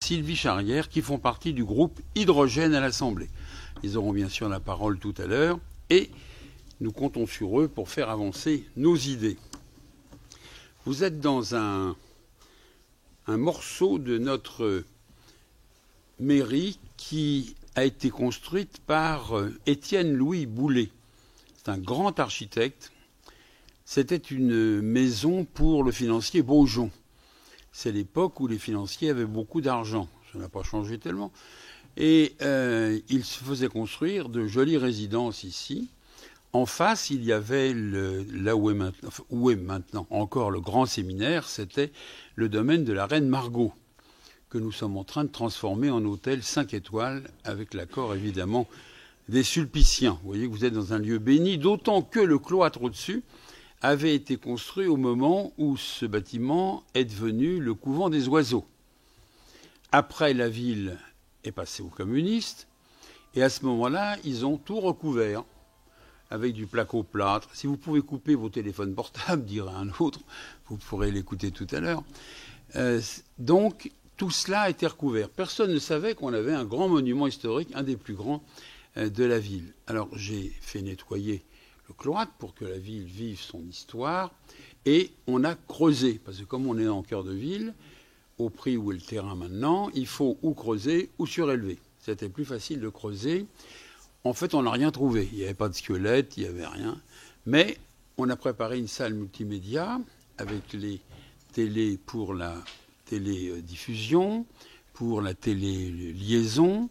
Sylvie Charrière, qui font partie du groupe Hydrogène à l'Assemblée. Ils auront bien sûr la parole tout à l'heure et nous comptons sur eux pour faire avancer nos idées. Vous êtes dans un morceau de notre mairie qui a été construite par Étienne Louis Boulet. C'est un grand architecte. C'était une maison pour le financier Beaujon. C'est l'époque où les financiers avaient beaucoup d'argent. Ça n'a pas changé tellement. Et il se faisait construire de jolies résidences ici. En face, il y avait là où est maintenant encore le grand séminaire, c'était le domaine de la reine Margot, que nous sommes en train de transformer en hôtel 5 étoiles, avec l'accord évidemment des Sulpiciens. Vous voyez que vous êtes dans un lieu béni, d'autant que le cloître au-dessus avait été construit au moment où ce bâtiment est devenu le couvent des oiseaux. Après, la ville est passée aux communistes, et à ce moment-là, ils ont tout recouvert avec du placo-plâtre. Si vous pouvez couper vos téléphones portables, dirait un autre, vous pourrez l'écouter tout à l'heure. Donc, tout cela a été recouvert. Personne ne savait qu'on avait un grand monument historique, un des plus grands de la ville. Alors, j'ai fait nettoyer le cloître pour que la ville vive son histoire, et on a creusé, parce que comme on est en cœur de ville, au prix où est le terrain maintenant, il faut ou creuser ou surélever. C'était plus facile de creuser. En fait, on n'a rien trouvé. Il n'y avait pas de squelette, il n'y avait rien. Mais on a préparé une salle multimédia avec les télés pour la télédiffusion, pour la téléliaison,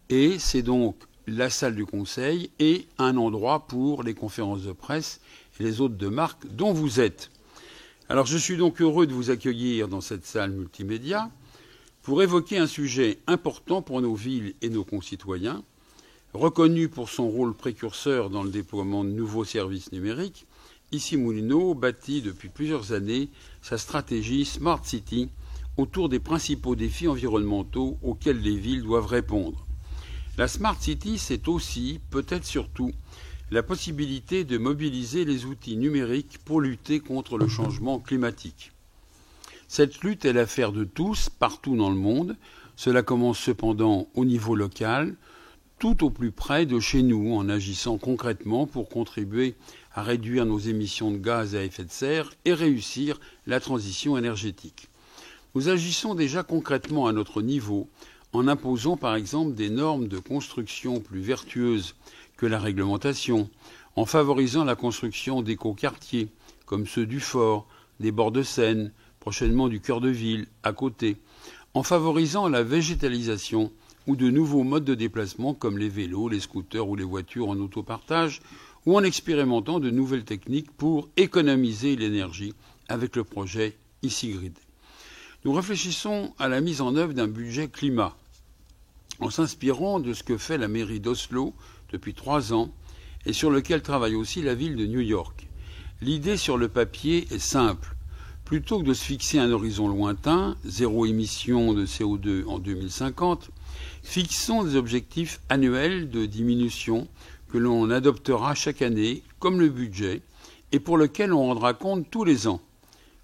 et c'est donc la salle du conseil et un endroit pour les conférences de presse et les hôtes de marque dont vous êtes. Alors je suis donc heureux de vous accueillir dans cette salle multimédia pour évoquer un sujet important pour nos villes et nos concitoyens. Reconnu pour son rôle précurseur dans le déploiement de nouveaux services numériques, Issy-Moulineaux bâtit depuis plusieurs années sa stratégie Smart City autour des principaux défis environnementaux auxquels les villes doivent répondre. La Smart City, c'est aussi, peut-être surtout, la possibilité de mobiliser les outils numériques pour lutter contre le changement climatique. Cette lutte est l'affaire de tous, partout dans le monde. Cela commence cependant au niveau local, tout au plus près de chez nous, en agissant concrètement pour contribuer à réduire nos émissions de gaz à effet de serre et réussir la transition énergétique. Nous agissons déjà concrètement à notre niveau, en imposant par exemple des normes de construction plus vertueuses que la réglementation, en favorisant la construction d'écoquartiers, comme ceux du Fort, des bords de Seine, prochainement du cœur de ville, à côté, en favorisant la végétalisation ou de nouveaux modes de déplacement comme les vélos, les scooters ou les voitures en autopartage, ou en expérimentant de nouvelles techniques pour économiser l'énergie avec le projet Issygrid. Nous réfléchissons à la mise en œuvre d'un budget climat, en s'inspirant de ce que fait la mairie d'Oslo depuis 3 ans et sur lequel travaille aussi la ville de New York. L'idée sur le papier est simple. Plutôt que de se fixer un horizon lointain, 0 émission de CO2 en 2050, fixons des objectifs annuels de diminution que l'on adoptera chaque année, comme le budget, et pour lequel on rendra compte tous les ans,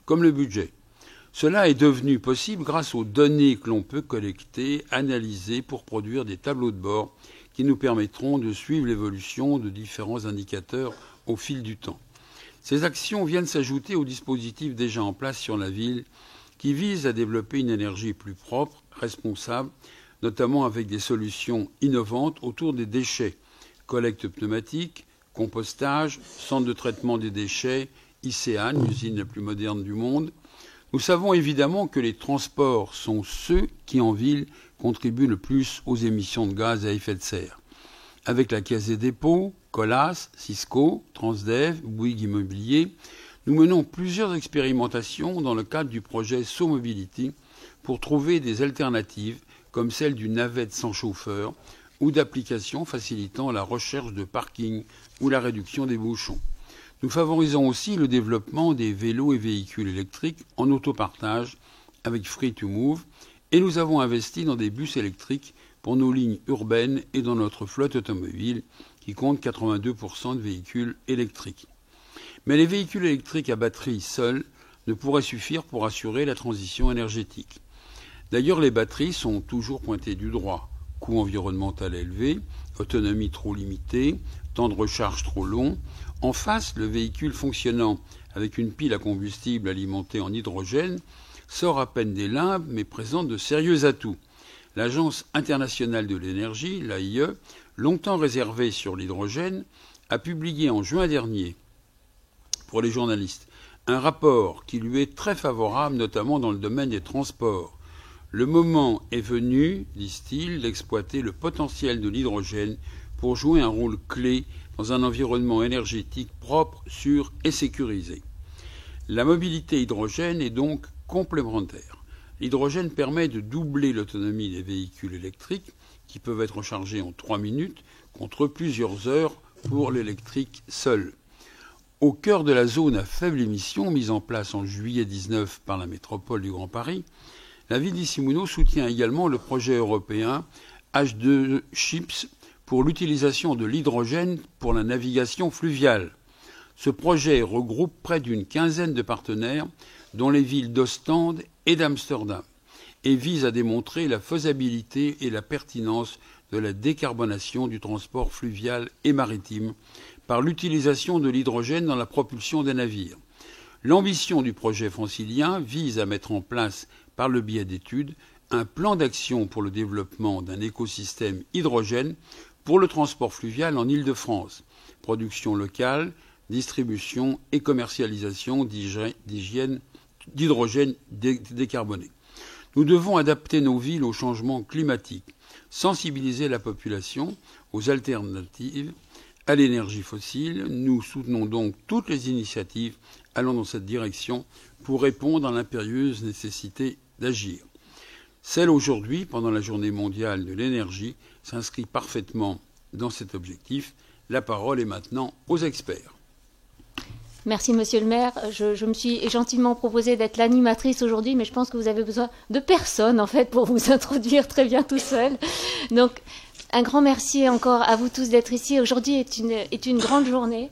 comme le budget. Cela est devenu possible grâce aux données que l'on peut collecter, analyser pour produire des tableaux de bord qui nous permettront de suivre l'évolution de différents indicateurs au fil du temps. Ces actions viennent s'ajouter aux dispositifs déjà en place sur la ville qui visent à développer une énergie plus propre, responsable, notamment avec des solutions innovantes autour des déchets, collecte pneumatique, compostage, centre de traitement des déchets, ICEAN, l'usine la plus moderne du monde. Nous savons évidemment que les transports sont ceux qui, en ville, contribuent le plus aux émissions de gaz à effet de serre. Avec la Caisse des dépôts, Colas, Cisco, Transdev, Bouygues Immobilier, nous menons plusieurs expérimentations dans le cadre du projet SoMobility pour trouver des alternatives comme celle d'une navette sans chauffeur ou d'applications facilitant la recherche de parking ou la réduction des bouchons. Nous favorisons aussi le développement des vélos et véhicules électriques en autopartage avec Free2Move et nous avons investi dans des bus électriques pour nos lignes urbaines et dans notre flotte automobile qui compte 82% de véhicules électriques. Mais les véhicules électriques à batterie seuls ne pourraient suffire pour assurer la transition énergétique. D'ailleurs, les batteries sont toujours pointées du doigt. Coût environnemental élevé, autonomie trop limitée, temps de recharge trop long. En face, le véhicule fonctionnant avec une pile à combustible alimentée en hydrogène sort à peine des limbes, mais présente de sérieux atouts. L'Agence internationale de l'énergie, l'AIE, longtemps réservée sur l'hydrogène, a publié en juin dernier, pour les journalistes, un rapport qui lui est très favorable, notamment dans le domaine des transports. Le moment est venu, disent-ils, d'exploiter le potentiel de l'hydrogène pour jouer un rôle clé dans un environnement énergétique propre, sûr et sécurisé. La mobilité hydrogène est donc complémentaire. L'hydrogène permet de doubler l'autonomie des véhicules électriques qui peuvent être rechargés en 3 minutes contre plusieurs heures pour l'électrique seul. Au cœur de la zone à faible émission mise en place en juillet 2019 par la métropole du Grand Paris, la ville d'Issy-Mouilletot soutient également le projet européen H2 Ships pour l'utilisation de l'hydrogène pour la navigation fluviale. Ce projet regroupe près d'une quinzaine de partenaires, dont les villes d'Ostende et d'Amsterdam, et vise à démontrer la faisabilité et la pertinence de la décarbonation du transport fluvial et maritime par l'utilisation de l'hydrogène dans la propulsion des navires. L'ambition du projet francilien vise à mettre en place, par le biais d'études, un plan d'action pour le développement d'un écosystème hydrogène pour le transport fluvial en Île-de-France, production locale, distribution et commercialisation d'hydrogène décarboné. Nous devons adapter nos villes au changement climatique, sensibiliser la population aux alternatives à l'énergie fossile. Nous soutenons donc toutes les initiatives allant dans cette direction pour répondre à l'impérieuse nécessité d'agir. Celle aujourd'hui, pendant la Journée mondiale de l'énergie, s'inscrit parfaitement dans cet objectif. La parole est maintenant aux experts. Merci, Monsieur le maire. Je me suis gentiment proposé d'être l'animatrice aujourd'hui, mais je pense que vous avez besoin de personne, en fait, pour vous introduire très bien tout seul. Donc, un grand merci encore à vous tous d'être ici. Aujourd'hui est une grande journée.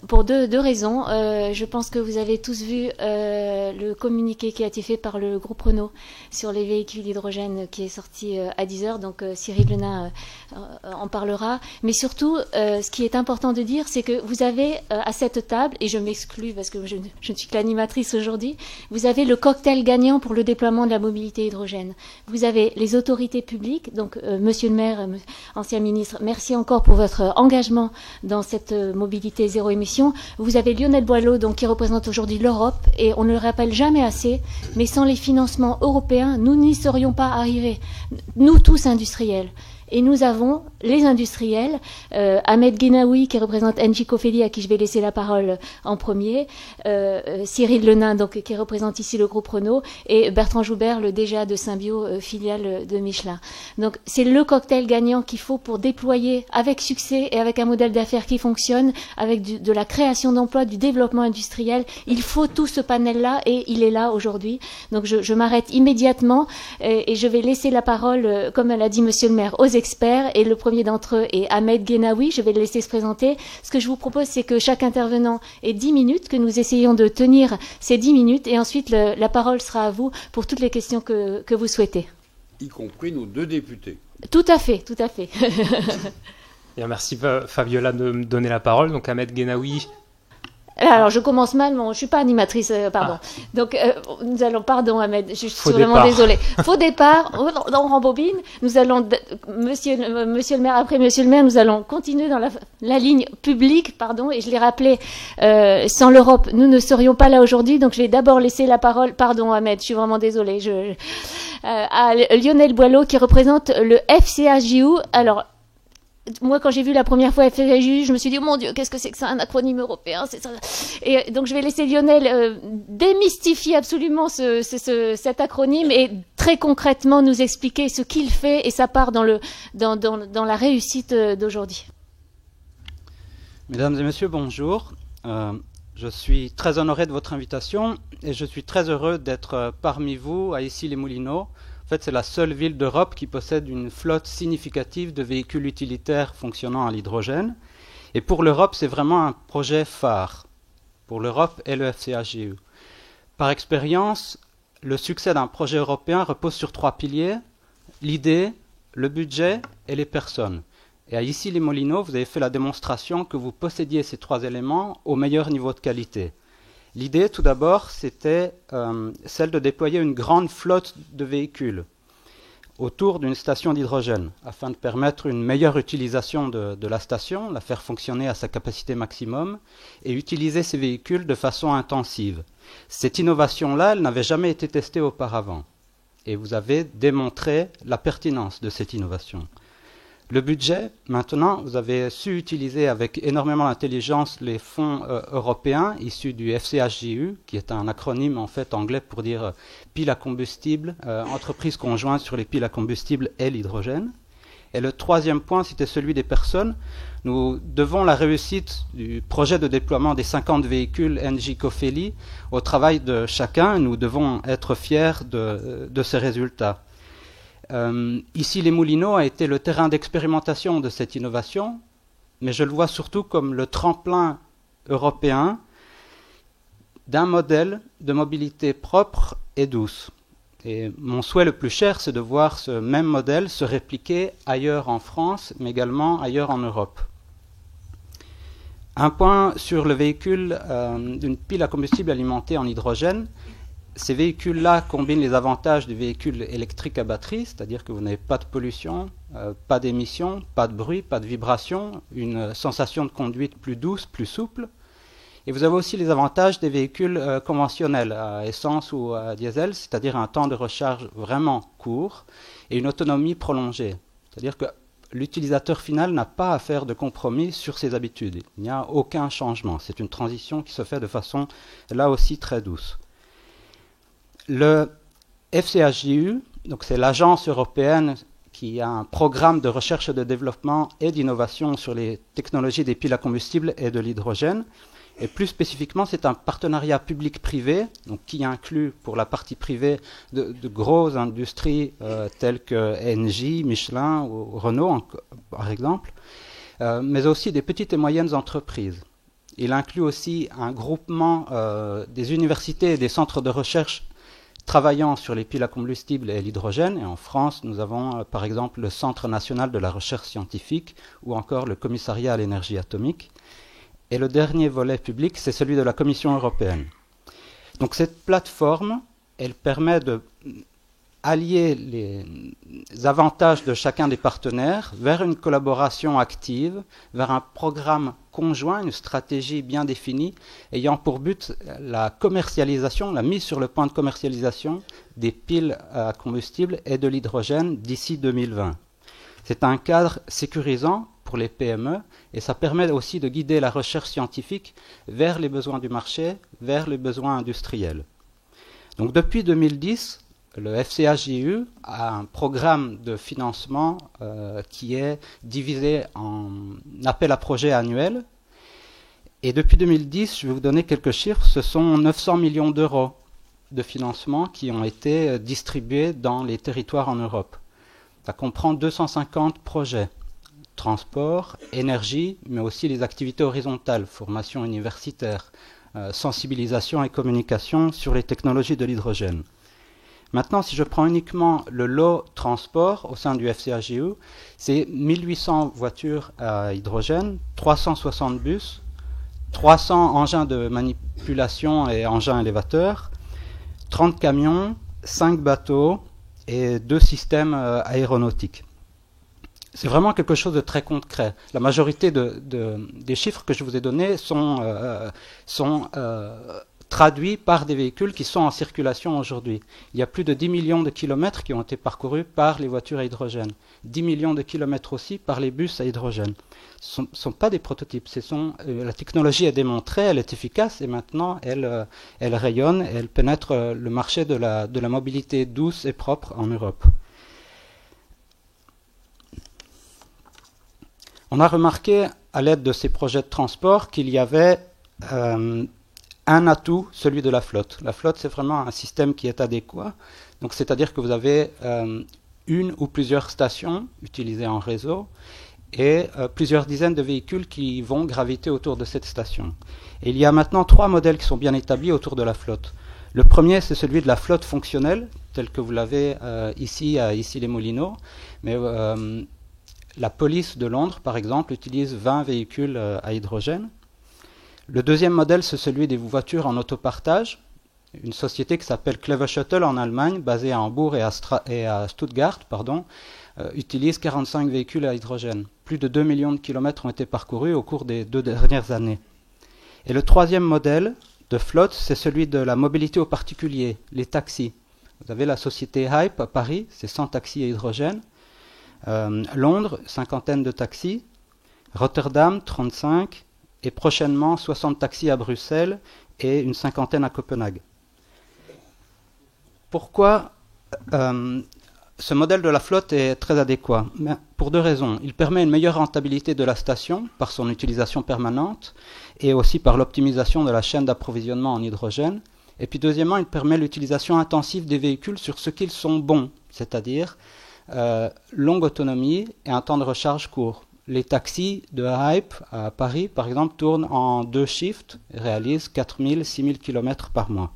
Pour deux raisons. Je pense que vous avez tous vu le communiqué qui a été fait par le groupe Renault sur les véhicules d'hydrogène qui est sorti à 10h. Donc Cyril Lenain en parlera. Mais surtout, ce qui est important de dire, c'est que vous avez à cette table, et je m'exclus parce que je ne suis que l'animatrice aujourd'hui, vous avez le cocktail gagnant pour le déploiement de la mobilité hydrogène. Vous avez les autorités publiques, donc Monsieur le maire, ancien ministre, merci encore pour votre engagement dans cette mobilité zéro émission. Vous avez Lionel Boileau, donc, qui représente aujourd'hui l'Europe, et on ne le rappelle jamais assez, mais sans les financements européens, nous n'y serions pas arrivés. Nous tous industriels. Et nous avons les industriels, Ahmed Genaoui qui représente Engie Cofedi, à qui je vais laisser la parole en premier, Cyril Lenain donc, qui représente ici le groupe Renault, et Bertrand Joubert, le DGA de Symbio, filiale de Michelin. Donc c'est le cocktail gagnant qu'il faut pour déployer avec succès et avec un modèle d'affaires qui fonctionne, avec de la création d'emplois, du développement industriel. Il faut tout ce panel-là et il est là aujourd'hui. Donc je m'arrête immédiatement et je vais laisser la parole, comme l'a dit Monsieur le maire, aux experts, et le premier d'entre eux est Ahmed Genaoui. Je vais le laisser se présenter. Ce que je vous propose, c'est que chaque intervenant ait 10 minutes, que nous essayons de tenir ces 10 minutes, et ensuite la parole sera à vous pour toutes les questions que vous souhaitez. Y compris nos deux députés. Tout à fait, tout à fait. Bien, merci Fabiola de me donner la parole. Donc Ahmed Genaoui. Alors, je commence mal, mais je ne suis pas animatrice, pardon. Ah. Donc, nous allons, pardon Ahmed, je suis vraiment désolée. Faux départ, on rembobine. Nous allons, monsieur le maire, après Monsieur le maire, nous allons continuer dans la ligne publique, pardon, et je l'ai rappelé, sans l'Europe, nous ne serions pas là aujourd'hui. Donc, je vais d'abord laisser la parole, pardon Ahmed, je suis vraiment désolée, à Lionel Boileau, qui représente le FCAJU. Alors, moi, quand j'ai vu la première fois FCAJU, je me suis dit, oh mon Dieu, qu'est-ce que c'est que ça, un acronyme européen, c'est ça. Et donc, je vais laisser Lionel démystifier absolument cet acronyme et très concrètement nous expliquer ce qu'il fait et sa part dans la réussite d'aujourd'hui. Mesdames et messieurs, bonjour. Je suis très honoré de votre invitation et je suis très heureux d'être parmi vous à Issy-les-Moulineaux. En fait, c'est la seule ville d'Europe qui possède une flotte significative de véhicules utilitaires fonctionnant à l'hydrogène. Et pour l'Europe, c'est vraiment un projet phare pour l'Europe et le FCAJU. Par expérience, le succès d'un projet européen repose sur 3 piliers: l'idée, le budget et les personnes. Et à Issy-les-Moulineaux, vous avez fait la démonstration que vous possédiez ces 3 éléments au meilleur niveau de qualité. L'idée, tout d'abord, c'était celle de déployer une grande flotte de véhicules autour d'une station d'hydrogène, afin de permettre une meilleure utilisation de la station, la faire fonctionner à sa capacité maximum, et utiliser ces véhicules de façon intensive. Cette innovation-là, elle n'avait jamais été testée auparavant. Et vous avez démontré la pertinence de cette innovation. Le budget, maintenant, vous avez su utiliser avec énormément d'intelligence les fonds européens issus du FCHJU, qui est un acronyme en fait anglais pour dire pile à combustible, entreprise conjointe sur les piles à combustible et l'hydrogène. Et le troisième point, c'était celui des personnes. Nous devons la réussite du projet de déploiement des 50 véhicules NJ Cofeli au travail de chacun. Nous devons être fiers de ces résultats. Issy-les-Moulineaux a été le terrain d'expérimentation de cette innovation, mais je le vois surtout comme le tremplin européen d'un modèle de mobilité propre et douce. Et mon souhait le plus cher, c'est de voir ce même modèle se répliquer ailleurs en France, mais également ailleurs en Europe. Un point sur le véhicule d'une pile à combustible alimentée en hydrogène. Ces véhicules-là combinent les avantages du véhicule électrique à batterie, c'est-à-dire que vous n'avez pas de pollution, pas d'émissions, pas de bruit, pas de vibration, une sensation de conduite plus douce, plus souple. Et vous avez aussi les avantages des véhicules conventionnels à essence ou à diesel, c'est-à-dire un temps de recharge vraiment court et une autonomie prolongée. C'est-à-dire que l'utilisateur final n'a pas à faire de compromis sur ses habitudes. Il n'y a aucun changement. C'est une transition qui se fait de façon, là aussi, très douce. Le FCHJU, donc c'est l'agence européenne qui a un programme de recherche et de développement et d'innovation sur les technologies des piles à combustible et de l'hydrogène. Et plus spécifiquement, c'est un partenariat public-privé, donc qui inclut pour la partie privée de grosses industries telles que Engie, Michelin ou Renault, par exemple, mais aussi des petites et moyennes entreprises. Il inclut aussi un groupement des universités et des centres de recherche travaillant sur les piles à combustible et l'hydrogène. Et en France, nous avons par exemple le Centre national de la recherche scientifique ou encore le Commissariat à l'énergie atomique. Et le dernier volet public, c'est celui de la Commission européenne. Donc cette plateforme, elle permet de allier les avantages de chacun des partenaires vers une collaboration active, vers un programme conjoint, une stratégie bien définie, ayant pour but la commercialisation, la mise sur le point de commercialisation des piles à combustible et de l'hydrogène d'ici 2020. C'est un cadre sécurisant pour les PME et ça permet aussi de guider la recherche scientifique vers les besoins du marché, vers les besoins industriels. Donc depuis 2010, le FCHJU a un programme de financement qui est divisé en appel à projets annuels. Et depuis 2010, je vais vous donner quelques chiffres, ce sont 900 millions d'euros de financement qui ont été distribués dans les territoires en Europe. Ça comprend 250 projets, transport, énergie, mais aussi les activités horizontales, formation universitaire, sensibilisation et communication sur les technologies de l'hydrogène. Maintenant, si je prends uniquement le lot transport au sein du FCHJU, c'est 1800 voitures à hydrogène, 360 bus, 300 engins de manipulation et engins élévateurs, 30 camions, 5 bateaux et 2 systèmes aéronautiques. C'est vraiment quelque chose de très concret. La majorité des chiffres que je vous ai donnés sont traduits par des véhicules qui sont en circulation aujourd'hui. Il y a plus de 10 millions de kilomètres qui ont été parcourus par les voitures à hydrogène. 10 millions de kilomètres aussi par les bus à hydrogène. Ce ne sont pas des prototypes. La technologie est démontrée, elle est efficace et maintenant elle rayonne et elle pénètre le marché de la mobilité douce et propre en Europe. On a remarqué à l'aide de ces projets de transport qu'il y avait un atout, celui de la flotte. La flotte, c'est vraiment un système qui est adéquat. Donc, c'est-à-dire que vous avez une ou plusieurs stations utilisées en réseau et plusieurs dizaines de véhicules qui vont graviter autour de cette station. Et il y a maintenant 3 modèles qui sont bien établis autour de la flotte. Le premier, c'est celui de la flotte fonctionnelle, tel que vous l'avez ici à Issy-les-Moulineaux. Mais la police de Londres, par exemple, utilise 20 véhicules à hydrogène. Le deuxième modèle, c'est celui des voitures en autopartage. Une société qui s'appelle Clever Shuttle en Allemagne, basée à Hambourg et à Stuttgart, utilise 45 véhicules à hydrogène. Plus de 2 millions de kilomètres ont été parcourus au cours des 2 dernières années. Et le troisième modèle de flotte, c'est celui de la mobilité aux particuliers, les taxis. Vous avez la société Hype à Paris, c'est 100 taxis à hydrogène. Londres, 50 de taxis. Rotterdam, 35. Et prochainement, 60 taxis à Bruxelles et une 50 à Copenhague. Pourquoi ce modèle de la flotte est très adéquat? Pour 2 raisons. Il permet une meilleure rentabilité de la station par son utilisation permanente et aussi par l'optimisation de la chaîne d'approvisionnement en hydrogène. Et puis deuxièmement, il permet l'utilisation intensive des véhicules sur ce qu'ils sont bons, c'est-à-dire longue autonomie et un temps de recharge court. Les taxis de Hype à Paris, par exemple, tournent en 2 shifts et réalisent 4000 6000 km par mois.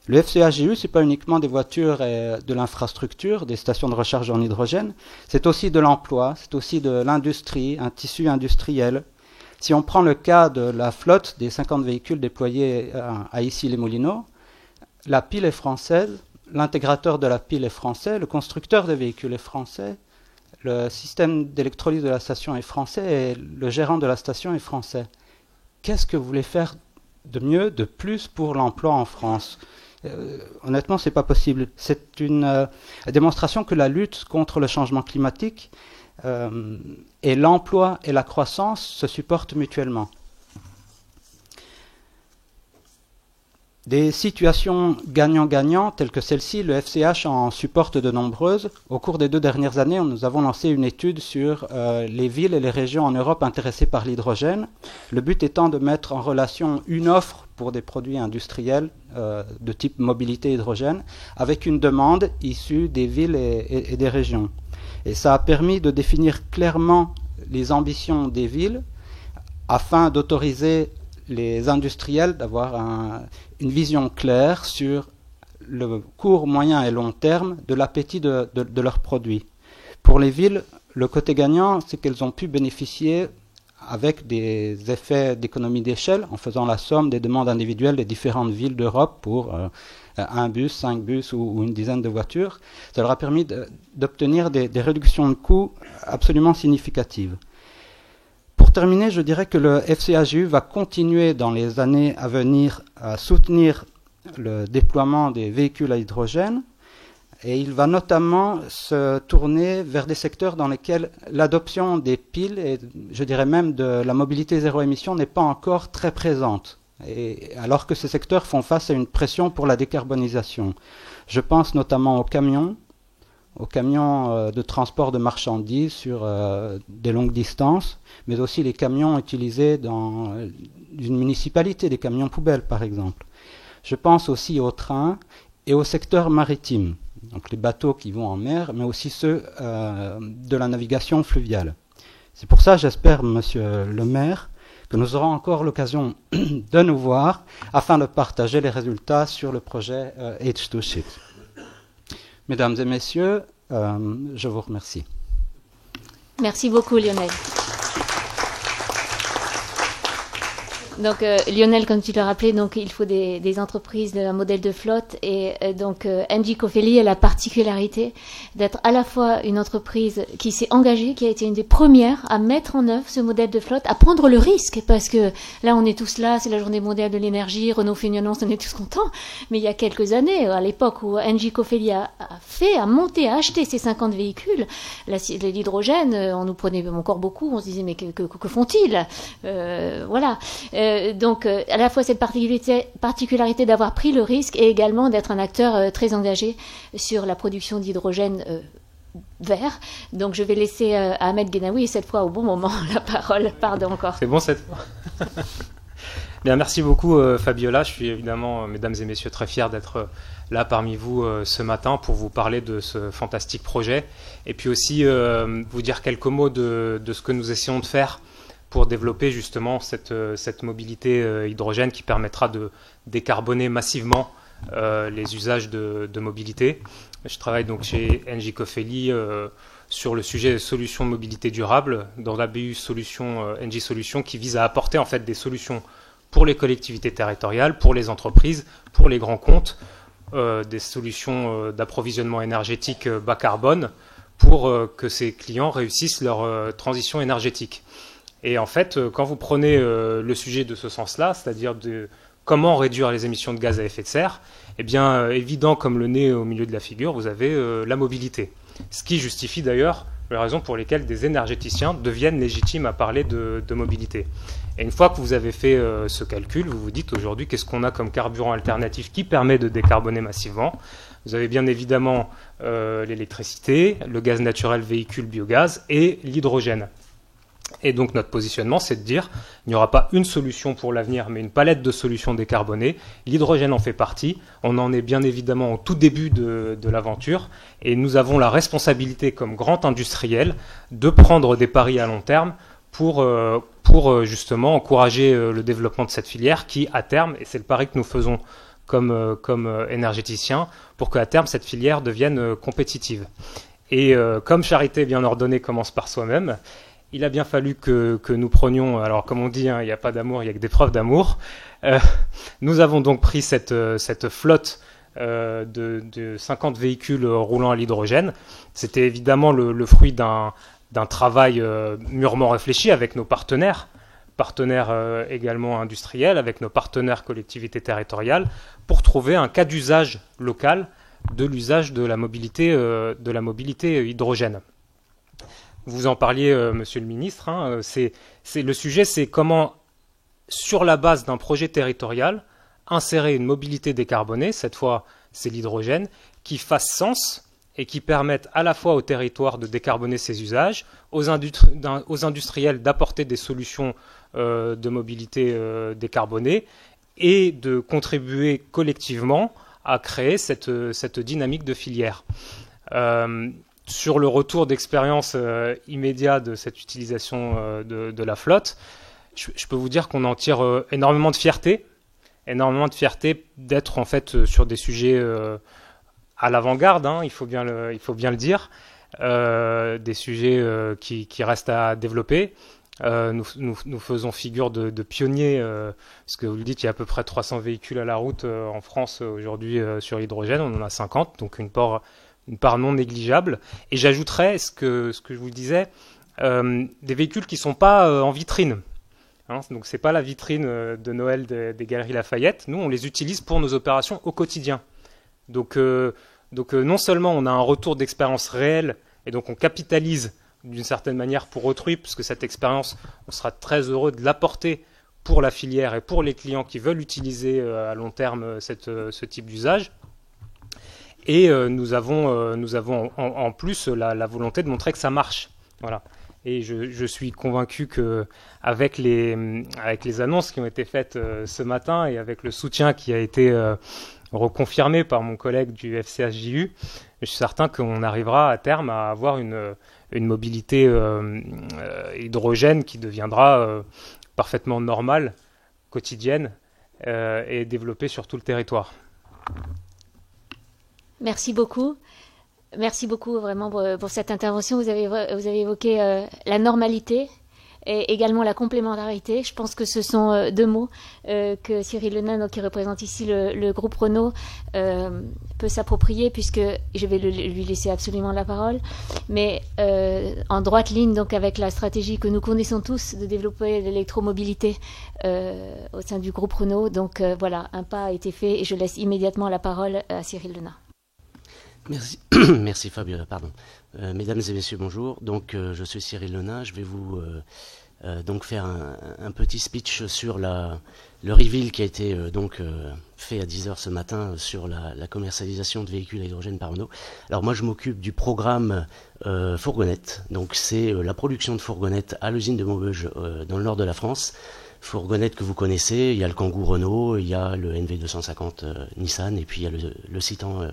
Le FCHGU, ce n'est pas uniquement des voitures et de l'infrastructure, des stations de recharge en hydrogène, c'est aussi de l'emploi, c'est aussi de l'industrie, un tissu industriel. Si on prend le cas de la flotte des 50 véhicules déployés à Issy-les-Moulineaux, la pile est française, l'intégrateur de la pile est français, le constructeur des véhicules est français, le système d'électrolyse de la station est français et le gérant de la station est français. Qu'est-ce que vous voulez faire de mieux, de plus pour l'emploi en France ? Honnêtement, ce n'est pas possible. C'est une démonstration que la lutte contre le changement climatique et l'emploi et la croissance se supportent mutuellement. Des situations gagnant-gagnant telles que celle-ci, le FCH en supporte de nombreuses. Au cours des 2 dernières années, nous avons lancé une étude sur les villes et les régions en Europe intéressées par l'hydrogène. Le but étant de mettre en relation une offre pour des produits industriels de type mobilité hydrogène avec une demande issue des villes et des régions. Et ça a permis de définir clairement les ambitions des villes afin d'autoriser les industriels d'avoir une vision claire sur le court, moyen et long terme de l'appétit de leurs produits. Pour les villes, le côté gagnant, c'est qu'elles ont pu bénéficier avec des effets d'économie d'échelle en faisant la somme des demandes individuelles des différentes villes d'Europe pour un bus, 5 bus ou une dizaine de voitures. Ça leur a permis d'obtenir des réductions de coûts absolument significatives. Pour terminer, je dirais que le FCHGU va continuer dans les années à venir à soutenir le déploiement des véhicules à hydrogène et il va notamment se tourner vers des secteurs dans lesquels l'adoption des piles et je dirais même de la mobilité zéro émission n'est pas encore très présente, alors que ces secteurs font face à une pression pour la décarbonisation. Je pense notamment aux camions de transport de marchandises sur des longues distances, mais aussi les camions utilisés dans une municipalité, des camions poubelles par exemple. Je pense aussi aux trains et au secteur maritime, donc les bateaux qui vont en mer, mais aussi ceux de la navigation fluviale. C'est pour ça, j'espère, Monsieur le maire, que nous aurons encore l'occasion de nous voir afin de partager les résultats sur le projet H2Ship. Mesdames et messieurs, je vous remercie. Merci beaucoup, Lionel. Donc Lionel, comme tu l'as rappelé, donc il faut des entreprises d'un modèle de flotte et donc Engie Coffelli a la particularité d'être à la fois une entreprise qui s'est engagée, qui a été une des premières à mettre en œuvre ce modèle de flotte, à prendre le risque, parce que là on est tous là, c'est la journée mondiale de l'énergie, Renault fait une annonce, on est tous contents, mais il y a quelques années, à l'époque où Engie Coffelli a monté, a acheté ces 50 véhicules, l'hydrogène, on nous prenait encore beaucoup, on se disait mais que font-ils, voilà. Donc à la fois cette particularité d'avoir pris le risque et également d'être un acteur très engagé sur la production d'hydrogène vert. Donc je vais laisser à Ahmed Genaoui cette fois au bon moment la parole. Pardon encore. C'est bon cette fois. Bien, merci beaucoup Fabiola. Je suis évidemment, mesdames et messieurs, très fier d'être là parmi vous ce matin pour vous parler de ce fantastique projet et puis aussi vous dire quelques mots de ce que nous essayons de faire pour développer justement cette mobilité hydrogène qui permettra de décarboner massivement les usages de mobilité. Je travaille donc chez Engie Cofeli sur le sujet des solutions de mobilité durable dans la BU Engie Solutions qui vise à apporter en fait des solutions pour les collectivités territoriales, pour les entreprises, pour les grands comptes, des solutions d'approvisionnement énergétique bas carbone pour que ces clients réussissent leur transition énergétique. Et en fait, quand vous prenez le sujet de ce sens-là, c'est-à-dire de comment réduire les émissions de gaz à effet de serre, eh bien, évident comme le nez au milieu de la figure, vous avez la mobilité. Ce qui justifie d'ailleurs les raisons pour lesquelles des énergéticiens deviennent légitimes à parler de mobilité. Et une fois que vous avez fait ce calcul, vous vous dites aujourd'hui qu'est-ce qu'on a comme carburant alternatif qui permet de décarboner massivement. Vous avez bien évidemment l'électricité, le gaz naturel véhicule biogaz et l'hydrogène. Et donc notre positionnement, c'est de dire il n'y aura pas une solution pour l'avenir, mais une palette de solutions décarbonées. L'hydrogène en fait partie. On en est bien évidemment au tout début de l'aventure. Et nous avons la responsabilité, comme grand industriel, de prendre des paris à long terme pour justement encourager le développement de cette filière qui, à terme, et c'est le pari que nous faisons comme énergéticiens, pour qu'à terme, cette filière devienne compétitive. Et comme charité bien ordonnée commence par soi-même, il a bien fallu que nous prenions, alors comme on dit, hein, il n'y a pas d'amour, il n'y a que des preuves d'amour. Nous avons donc pris cette flotte de 50 véhicules roulant à l'hydrogène. C'était évidemment le fruit d'un travail mûrement réfléchi avec nos partenaires également industriels, avec nos partenaires collectivités territoriales, pour trouver un cas d'usage local de l'usage de la mobilité hydrogène. Vous en parliez, Monsieur le Ministre, hein, le sujet, c'est comment, sur la base d'un projet territorial, insérer une mobilité décarbonée, cette fois c'est l'hydrogène, qui fasse sens et qui permette à la fois au territoire de décarboner ses usages, aux industriels d'apporter des solutions de mobilité décarbonée et de contribuer collectivement à créer cette dynamique de filière. Sur le retour d'expérience immédiat de cette utilisation de la flotte, je peux vous dire qu'on en tire énormément de fierté d'être en fait sur des sujets à l'avant-garde, hein, il faut bien le dire, des sujets qui restent à développer. Nous faisons figure de pionniers, parce que vous le dites, il y a à peu près 300 véhicules à la route en France aujourd'hui sur l'hydrogène, on en a 50, donc une part non négligeable. Et j'ajouterais ce que je vous disais, des véhicules qui ne sont pas en vitrine. Hein, donc ce n'est pas la vitrine de Noël des Galeries Lafayette. Nous, on les utilise pour nos opérations au quotidien. Donc non seulement on a un retour d'expérience réel, et donc on capitalise d'une certaine manière pour autrui, puisque cette expérience, on sera très heureux de l'apporter pour la filière et pour les clients qui veulent utiliser à long terme ce type d'usage. Et nous avons en plus la volonté de montrer que ça marche. Voilà. Et je suis convaincu qu'avec les annonces qui ont été faites ce matin et avec le soutien qui a été reconfirmé par mon collègue du FCHJU, je suis certain qu'on arrivera à terme à avoir une mobilité hydrogène qui deviendra parfaitement normale, quotidienne et développée sur tout le territoire. Merci beaucoup. Merci beaucoup vraiment pour cette intervention. Vous avez évoqué la normalité et également la complémentarité. Je pense que ce sont deux mots que Cyril Lenain, qui représente ici le groupe Renault, peut s'approprier, puisque je vais lui laisser absolument la parole, mais en droite ligne donc avec la stratégie que nous connaissons tous de développer l'électromobilité au sein du groupe Renault. Donc voilà, un pas a été fait et je laisse immédiatement la parole à Cyril Lenain. Merci, merci Fabiola, pardon. Mesdames et messieurs, bonjour. Donc, je suis Cyril Lenain. Je vais vous donc faire un petit speech sur le reveal qui a été fait à 10h ce matin sur la commercialisation de véhicules à hydrogène par Renault. Alors moi, je m'occupe du programme fourgonnette. Donc, c'est la production de fourgonnettes à l'usine de Maubeuge dans le nord de la France. Fourgonnettes que vous connaissez, il y a le Kangoo Renault, il y a le NV250 Nissan, et puis il y a le Citan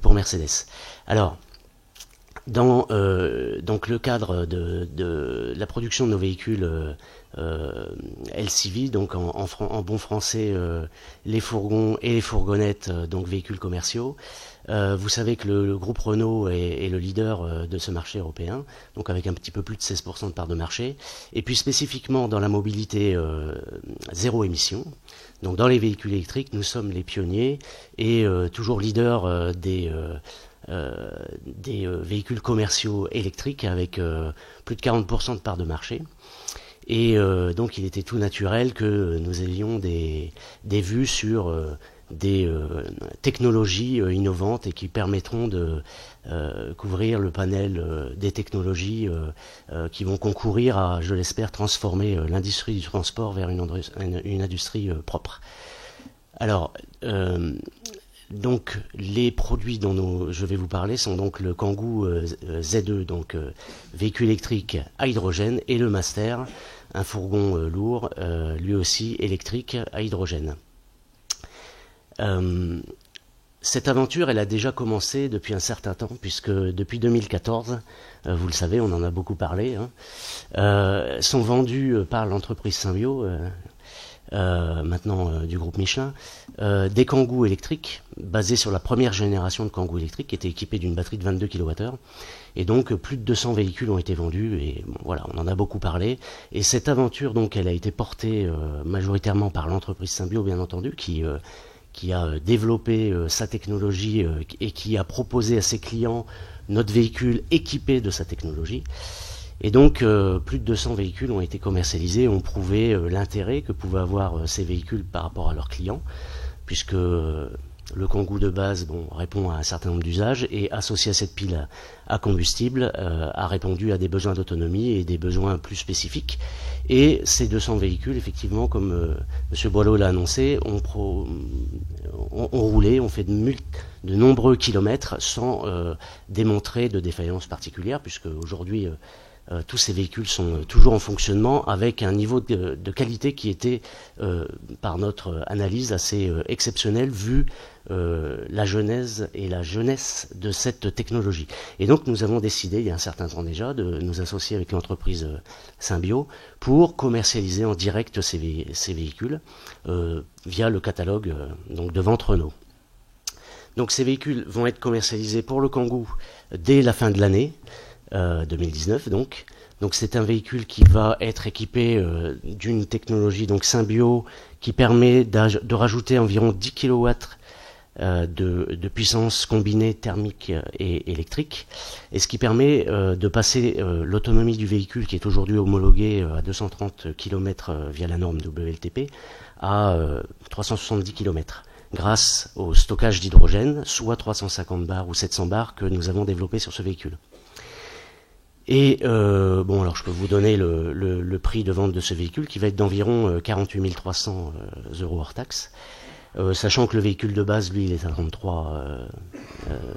pour Mercedes. Alors, Dans donc le cadre de la production de nos véhicules LCV, donc en bon français les fourgons et les fourgonnettes, donc véhicules commerciaux. Vous savez que le groupe Renault est le leader de ce marché européen, donc avec un petit peu plus de 16% de part de marché. Et puis spécifiquement dans la mobilité zéro émission, donc dans les véhicules électriques, nous sommes les pionniers et toujours leader des véhicules commerciaux électriques avec plus de 40% de part de marché. Et donc il était tout naturel que nous ayons des vues sur des technologies innovantes et qui permettront de couvrir le panel des technologies qui vont concourir à, je l'espère, transformer l'industrie du transport vers une industrie propre. Alors, donc les produits dont je vais vous parler sont donc le Kangoo Z2, donc véhicule électrique à hydrogène, et le Master, un fourgon lourd, lui aussi électrique à hydrogène. Cette aventure, elle a déjà commencé depuis un certain temps, puisque depuis 2014, vous le savez, on en a beaucoup parlé, sont vendus par l'entreprise Symbio, maintenant du groupe Michelin, des Kangoo électriques basés sur la première génération de Kangoo électriques qui était équipée d'une batterie de 22 kWh. Et donc plus de 200 véhicules ont été vendus et bon, voilà, on en a beaucoup parlé. Et cette aventure, donc, elle a été portée majoritairement par l'entreprise Symbio, bien entendu, qui a développé sa technologie et qui a proposé à ses clients notre véhicule équipé de sa technologie. Et donc, plus de 200 véhicules ont été commercialisés et ont prouvé l'intérêt que pouvaient avoir ces véhicules par rapport à leurs clients, puisque le Kangoo de base répond à un certain nombre d'usages et associé à cette pile à combustible a répondu à des besoins d'autonomie et des besoins plus spécifiques. Et ces 200 véhicules, effectivement, comme M. Boileau l'a annoncé, ont roulé, ont fait de nombreux kilomètres sans démontrer de défaillance particulière, puisque aujourd'hui tous ces véhicules sont toujours en fonctionnement avec un niveau de qualité qui était, par notre analyse, assez exceptionnel vu la genèse et la jeunesse de cette technologie. Et donc nous avons décidé, il y a un certain temps déjà, de nous associer avec l'entreprise Symbio pour commercialiser en direct ces véhicules via le catalogue donc de vente Renault. Donc ces véhicules vont être commercialisés pour le Kangoo dès la fin de l'année 2019 donc c'est un véhicule qui va être équipé d'une technologie donc Symbio qui permet de rajouter environ 10 kW de puissance combinée thermique et électrique, et ce qui permet de passer l'autonomie du véhicule qui est aujourd'hui homologuée à 230 km via la norme WLTP à 370 km grâce au stockage d'hydrogène, soit 350 bars ou 700 bars que nous avons développé sur ce véhicule. Et alors je peux vous donner le prix de vente de ce véhicule qui va être d'environ 48 300 euros hors taxe, sachant que le véhicule de base, lui, il est à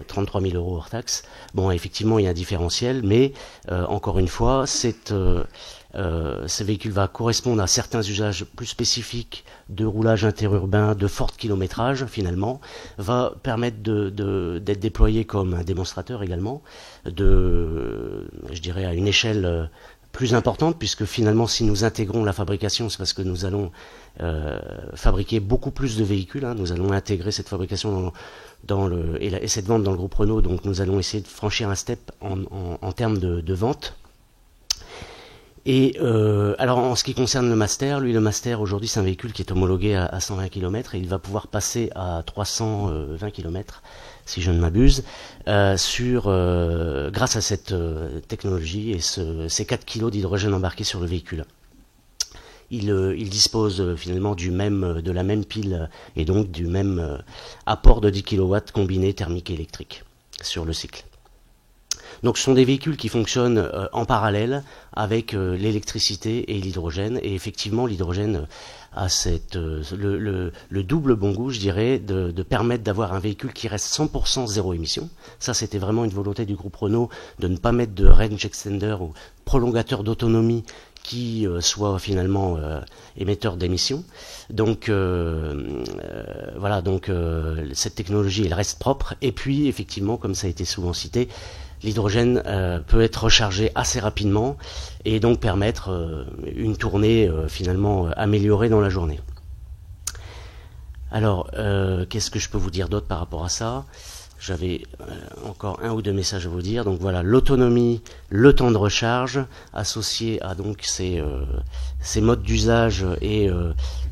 33 000 euros hors taxe. Bon, effectivement, il y a un différentiel, mais encore une fois, ce véhicule va correspondre à certains usages plus spécifiques de roulage interurbain, de fort kilométrage finalement, va permettre d'être déployé comme un démonstrateur également, je dirais à une échelle plus importante, puisque finalement si nous intégrons la fabrication, c'est parce que nous allons fabriquer beaucoup plus de véhicules, nous allons intégrer cette fabrication et cette vente dans le groupe Renault, donc nous allons essayer de franchir un step en termes de vente. Et alors en ce qui concerne le Master, le Master aujourd'hui c'est un véhicule qui est homologué à 120 km et il va pouvoir passer à 320 km si je ne m'abuse, grâce à cette technologie et ces 4 kg d'hydrogène embarqués sur le véhicule. Il dispose finalement de la même pile et donc du même apport de 10 kW combiné thermique et électrique sur le cycle. Donc ce sont des véhicules qui fonctionnent en parallèle avec l'électricité et l'hydrogène. Et effectivement, l'hydrogène a le double bon goût, je dirais, de permettre d'avoir un véhicule qui reste 100% zéro émission. Ça, c'était vraiment une volonté du groupe Renault de ne pas mettre de range extender ou prolongateur d'autonomie qui soit finalement émetteur d'émissions. Donc cette technologie, elle reste propre. Et puis, effectivement, comme ça a été souvent cité, l'hydrogène peut être rechargé assez rapidement et donc permettre une tournée finalement améliorée dans la journée. Alors, qu'est-ce que je peux vous dire d'autre par rapport à ça ? J'avais encore un ou deux messages à vous dire. Donc voilà, l'autonomie, le temps de recharge, associé à donc ces modes d'usage et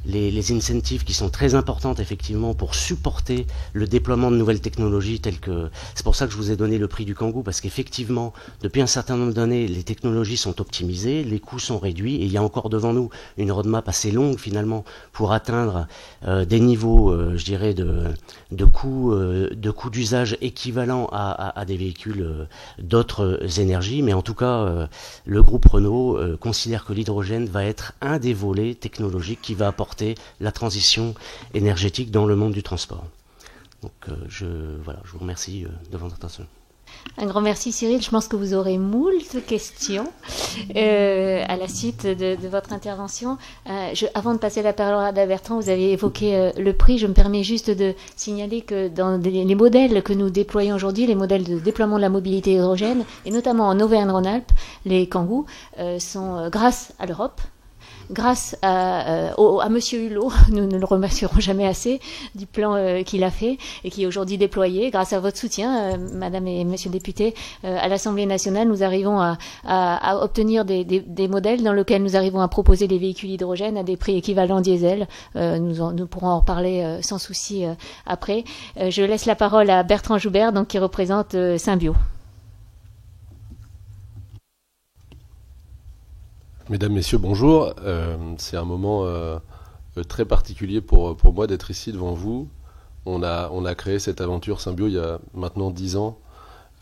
les incentives qui sont très importantes effectivement pour supporter le déploiement de nouvelles technologies telles que... C'est pour ça que je vous ai donné le prix du Kangoo, parce qu'effectivement, depuis un certain nombre d'années, les technologies sont optimisées, les coûts sont réduits, et il y a encore devant nous une roadmap assez longue finalement pour atteindre des niveaux, je dirais, de coûts d'usage équivalent à des véhicules d'autres énergies, mais en tout cas le groupe Renault considère que l'hydrogène va être un des volets technologiques qui va apporter la transition énergétique dans le monde du transport. Donc je vous remercie de votre attention. Un grand merci Cyril, je pense que vous aurez moult questions à la suite de votre intervention. Avant de passer la parole à Bertrand, vous avez évoqué le prix. Je me permets juste de signaler que dans les modèles que nous déployons aujourd'hui, les modèles de déploiement de la mobilité hydrogène, et notamment en Auvergne-Rhône-Alpes, les Kangoo, sont grâce à l'Europe. Grâce à Monsieur Hulot, nous ne le remercierons jamais assez du plan qu'il a fait et qui est aujourd'hui déployé. Grâce à votre soutien, Madame et Monsieur députés, à l'Assemblée nationale, nous arrivons à obtenir des modèles dans lesquels nous arrivons à proposer des véhicules hydrogène à des prix équivalents diesel. Nous pourrons en reparler sans souci après. Je laisse la parole à Bertrand Joubert, donc, qui représente Symbio. Mesdames, Messieurs, bonjour. C'est un moment très particulier pour moi d'être ici devant vous. On a créé cette aventure Symbio il y a maintenant 10 ans.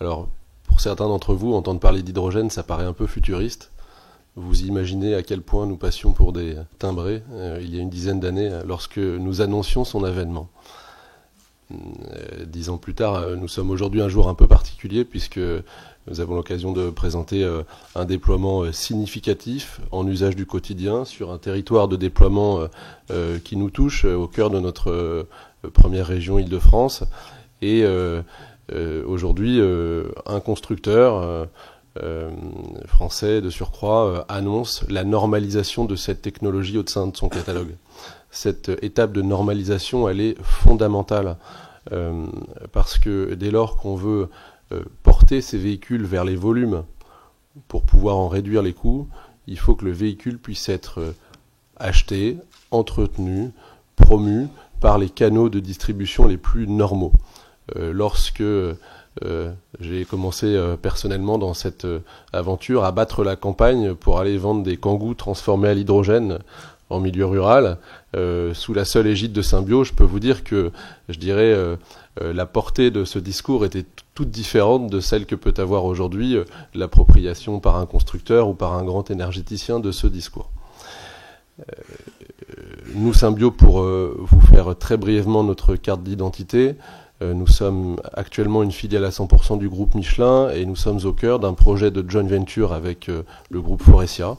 Alors, pour certains d'entre vous, entendre parler d'hydrogène, ça paraît un peu futuriste. Vous imaginez à quel point nous passions pour des timbrés il y a une dizaine d'années lorsque nous annoncions son avènement. 10 ans plus tard, nous sommes aujourd'hui un jour un peu particulier puisque nous avons l'occasion de présenter un déploiement significatif en usage du quotidien sur un territoire de déploiement qui nous touche au cœur de notre première région Île-de-France. Et aujourd'hui, un constructeur français de surcroît annonce la normalisation de cette technologie au sein de son catalogue. Cette étape de normalisation, elle est fondamentale parce que dès lors qu'on veut porter ces véhicules vers les volumes pour pouvoir en réduire les coûts, il faut que le véhicule puisse être acheté, entretenu, promu par les canaux de distribution les plus normaux. Lorsque j'ai commencé personnellement dans cette aventure à battre la campagne pour aller vendre des Kangoo transformés à l'hydrogène en milieu rural, sous la seule égide de Symbio, je peux vous dire que, je dirais, la portée de ce discours était toute différente de celle que peut avoir aujourd'hui l'appropriation par un constructeur ou par un grand énergéticien de ce discours. Nous, Symbio, pour vous faire très brièvement notre carte d'identité, nous sommes actuellement une filiale à 100% du groupe Michelin et nous sommes au cœur d'un projet de joint venture avec le groupe Faurecia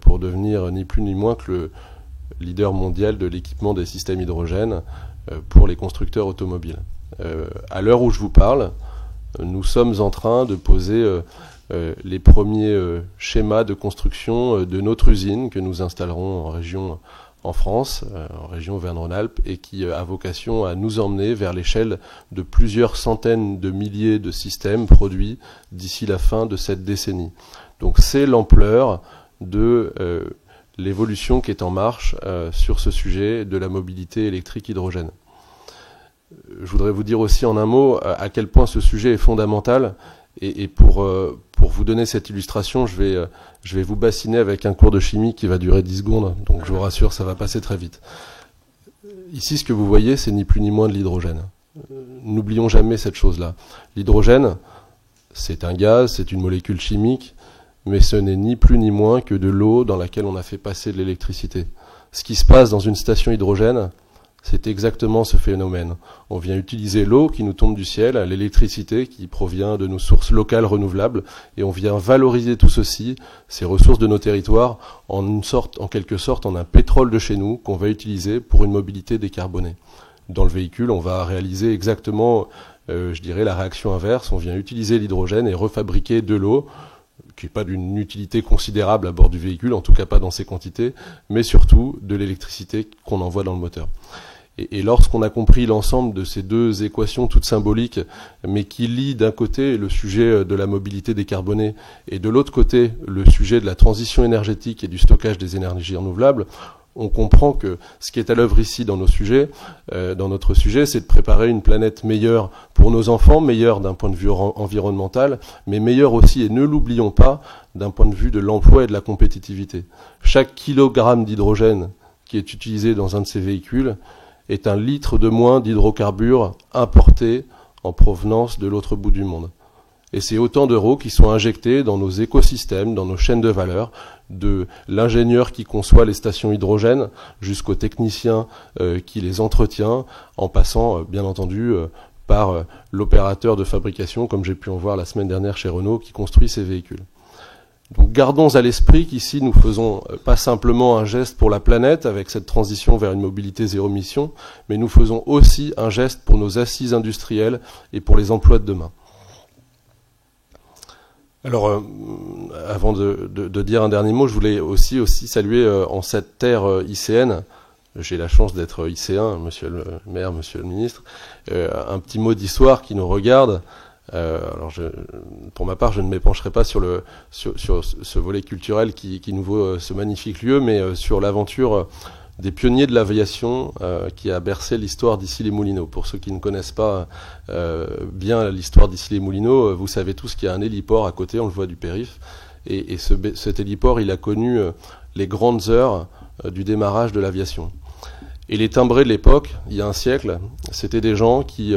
pour devenir ni plus ni moins que le leader mondial de l'équipement des systèmes hydrogènes pour les constructeurs automobiles. À l'heure où je vous parle, nous sommes en train de poser les premiers schémas de construction de notre usine que nous installerons en région en France, en région Auvergne-Rhône-Alpes, et qui a vocation à nous emmener vers l'échelle de plusieurs centaines de milliers de systèmes produits d'ici la fin de cette décennie. Donc c'est l'ampleur de l'évolution qui est en marche sur ce sujet de la mobilité électrique hydrogène. Je voudrais vous dire aussi en un mot à quel point ce sujet est fondamental. Et pour vous donner cette illustration, je vais vous bassiner avec un cours de chimie qui va durer 10 secondes. Donc je vous rassure, ça va passer très vite. Ici, ce que vous voyez, c'est ni plus ni moins de l'hydrogène. N'oublions jamais cette chose-là. L'hydrogène, c'est un gaz, c'est une molécule chimique, mais ce n'est ni plus ni moins que de l'eau dans laquelle on a fait passer de l'électricité. Ce qui se passe dans une station hydrogène, c'est exactement ce phénomène. On vient utiliser l'eau qui nous tombe du ciel, l'électricité qui provient de nos sources locales renouvelables, et on vient valoriser tout ceci, ces ressources de nos territoires, en quelque sorte en un pétrole de chez nous qu'on va utiliser pour une mobilité décarbonée. Dans le véhicule, on va réaliser exactement je dirais la réaction inverse. On vient utiliser l'hydrogène et refabriquer de l'eau, qui n'est pas d'une utilité considérable à bord du véhicule, en tout cas pas dans ces quantités, mais surtout de l'électricité qu'on envoie dans le moteur. Et lorsqu'on a compris l'ensemble de ces deux équations toutes symboliques, mais qui lient d'un côté le sujet de la mobilité décarbonée et de l'autre côté le sujet de la transition énergétique et du stockage des énergies renouvelables, on comprend que ce qui est à l'œuvre ici dans notre sujet, c'est de préparer une planète meilleure pour nos enfants, meilleure d'un point de vue environnemental, mais meilleure aussi, et ne l'oublions pas, d'un point de vue de l'emploi et de la compétitivité. Chaque kilogramme d'hydrogène qui est utilisé dans un de ces véhicules est un litre de moins d'hydrocarbures importés en provenance de l'autre bout du monde. Et c'est autant d'euros qui sont injectés dans nos écosystèmes, dans nos chaînes de valeur, de l'ingénieur qui conçoit les stations hydrogène jusqu'au technicien qui les entretient, en passant, bien entendu, par l'opérateur de fabrication, comme j'ai pu en voir la semaine dernière chez Renault, qui construit ces véhicules. Donc gardons à l'esprit qu'ici nous faisons pas simplement un geste pour la planète avec cette transition vers une mobilité zéro émission, mais nous faisons aussi un geste pour nos assises industrielles et pour les emplois de demain. Alors, avant de dire un dernier mot, je voulais aussi saluer en cette terre ICN, j'ai la chance d'être IC1, monsieur le maire, monsieur le ministre, un petit mot d'histoire qui nous regarde. Alors pour ma part, je ne m'épancherai pas sur ce volet culturel qui nous vaut ce magnifique lieu, mais sur l'aventure des pionniers de l'aviation qui a bercé l'histoire d'Issy-les-Moulineaux. Pour ceux qui ne connaissent pas bien l'histoire d'Issy-les-Moulineaux, vous savez tous qu'il y a un héliport à côté, on le voit du périph', et cet héliport, il a connu les grandes heures du démarrage de l'aviation. Et les timbrés de l'époque, il y a un siècle, c'était des gens qui...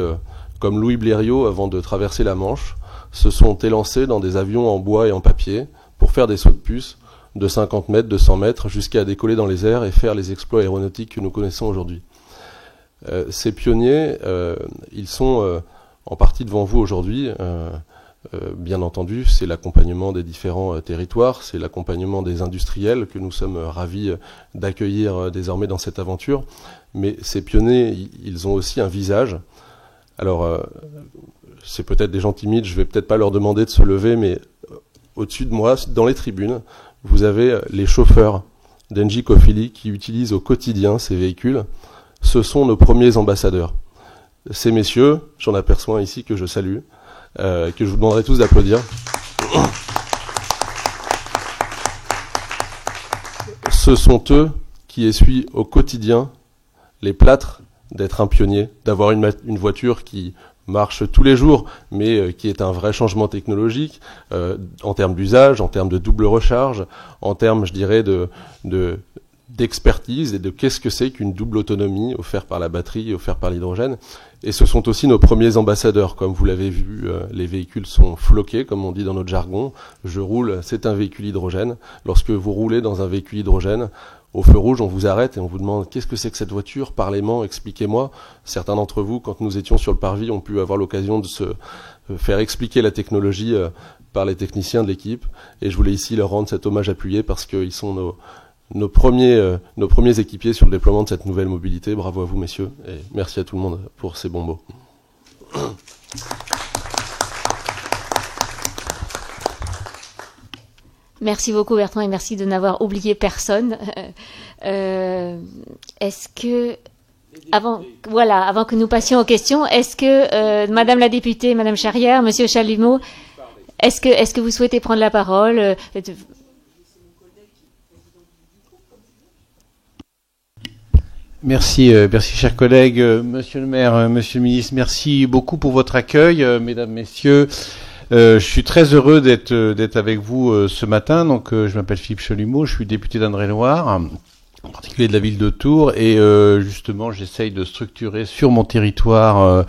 comme Louis Blériot, avant de traverser la Manche, se sont élancés dans des avions en bois et en papier pour faire des sauts de puce de 50 mètres, de 100 mètres, jusqu'à décoller dans les airs et faire les exploits aéronautiques que nous connaissons aujourd'hui. Ces pionniers, ils sont en partie devant vous aujourd'hui. Bien entendu, c'est l'accompagnement des différents territoires, c'est l'accompagnement des industriels que nous sommes ravis d'accueillir désormais dans cette aventure. Mais ces pionniers, ils ont aussi un visage. Alors, c'est peut-être des gens timides, je vais peut-être pas leur demander de se lever, mais au-dessus de moi, dans les tribunes, vous avez les chauffeurs d'Engie Cofili qui utilisent au quotidien ces véhicules. Ce sont nos premiers ambassadeurs. Ces messieurs, j'en aperçois un ici que je salue, que je vous demanderai tous d'applaudir. Ce sont eux qui essuient au quotidien les plâtres d'être un pionnier, d'avoir une voiture qui marche tous les jours, mais qui est un vrai changement technologique en termes d'usage, en termes de double recharge, en termes, je dirais, d'expertise et de qu'est-ce que c'est qu'une double autonomie offerte par la batterie, offerte par l'hydrogène. Et ce sont aussi nos premiers ambassadeurs. Comme vous l'avez vu, les véhicules sont floqués, comme on dit dans notre jargon. Je roule, c'est un véhicule hydrogène. Lorsque vous roulez dans un véhicule hydrogène, au feu rouge, on vous arrête et on vous demande qu'est-ce que c'est que cette voiture, parlez-moi, expliquez-moi. Certains d'entre vous, quand nous étions sur le parvis, ont pu avoir l'occasion de se faire expliquer la technologie par les techniciens de l'équipe. Et je voulais ici leur rendre cet hommage appuyé parce qu'ils sont nos premiers équipiers sur le déploiement de cette nouvelle mobilité. Bravo à vous, messieurs, et merci à tout le monde pour ces bons mots. Merci beaucoup Bertrand et merci de n'avoir oublié personne. Est-ce que, avant que nous passions aux questions, est-ce que Madame la députée, Madame Charrière, Monsieur Chalumeau, est-ce que vous souhaitez prendre la parole? Merci, chers collègues, Monsieur le maire, Monsieur le ministre, merci beaucoup pour votre accueil, mesdames, messieurs. Je suis très heureux d'être avec vous ce matin. Donc, je m'appelle Philippe Chalumeau, je suis député d'Indre-et-Loire, en particulier de la ville de Tours, et justement, j'essaye de structurer sur mon territoire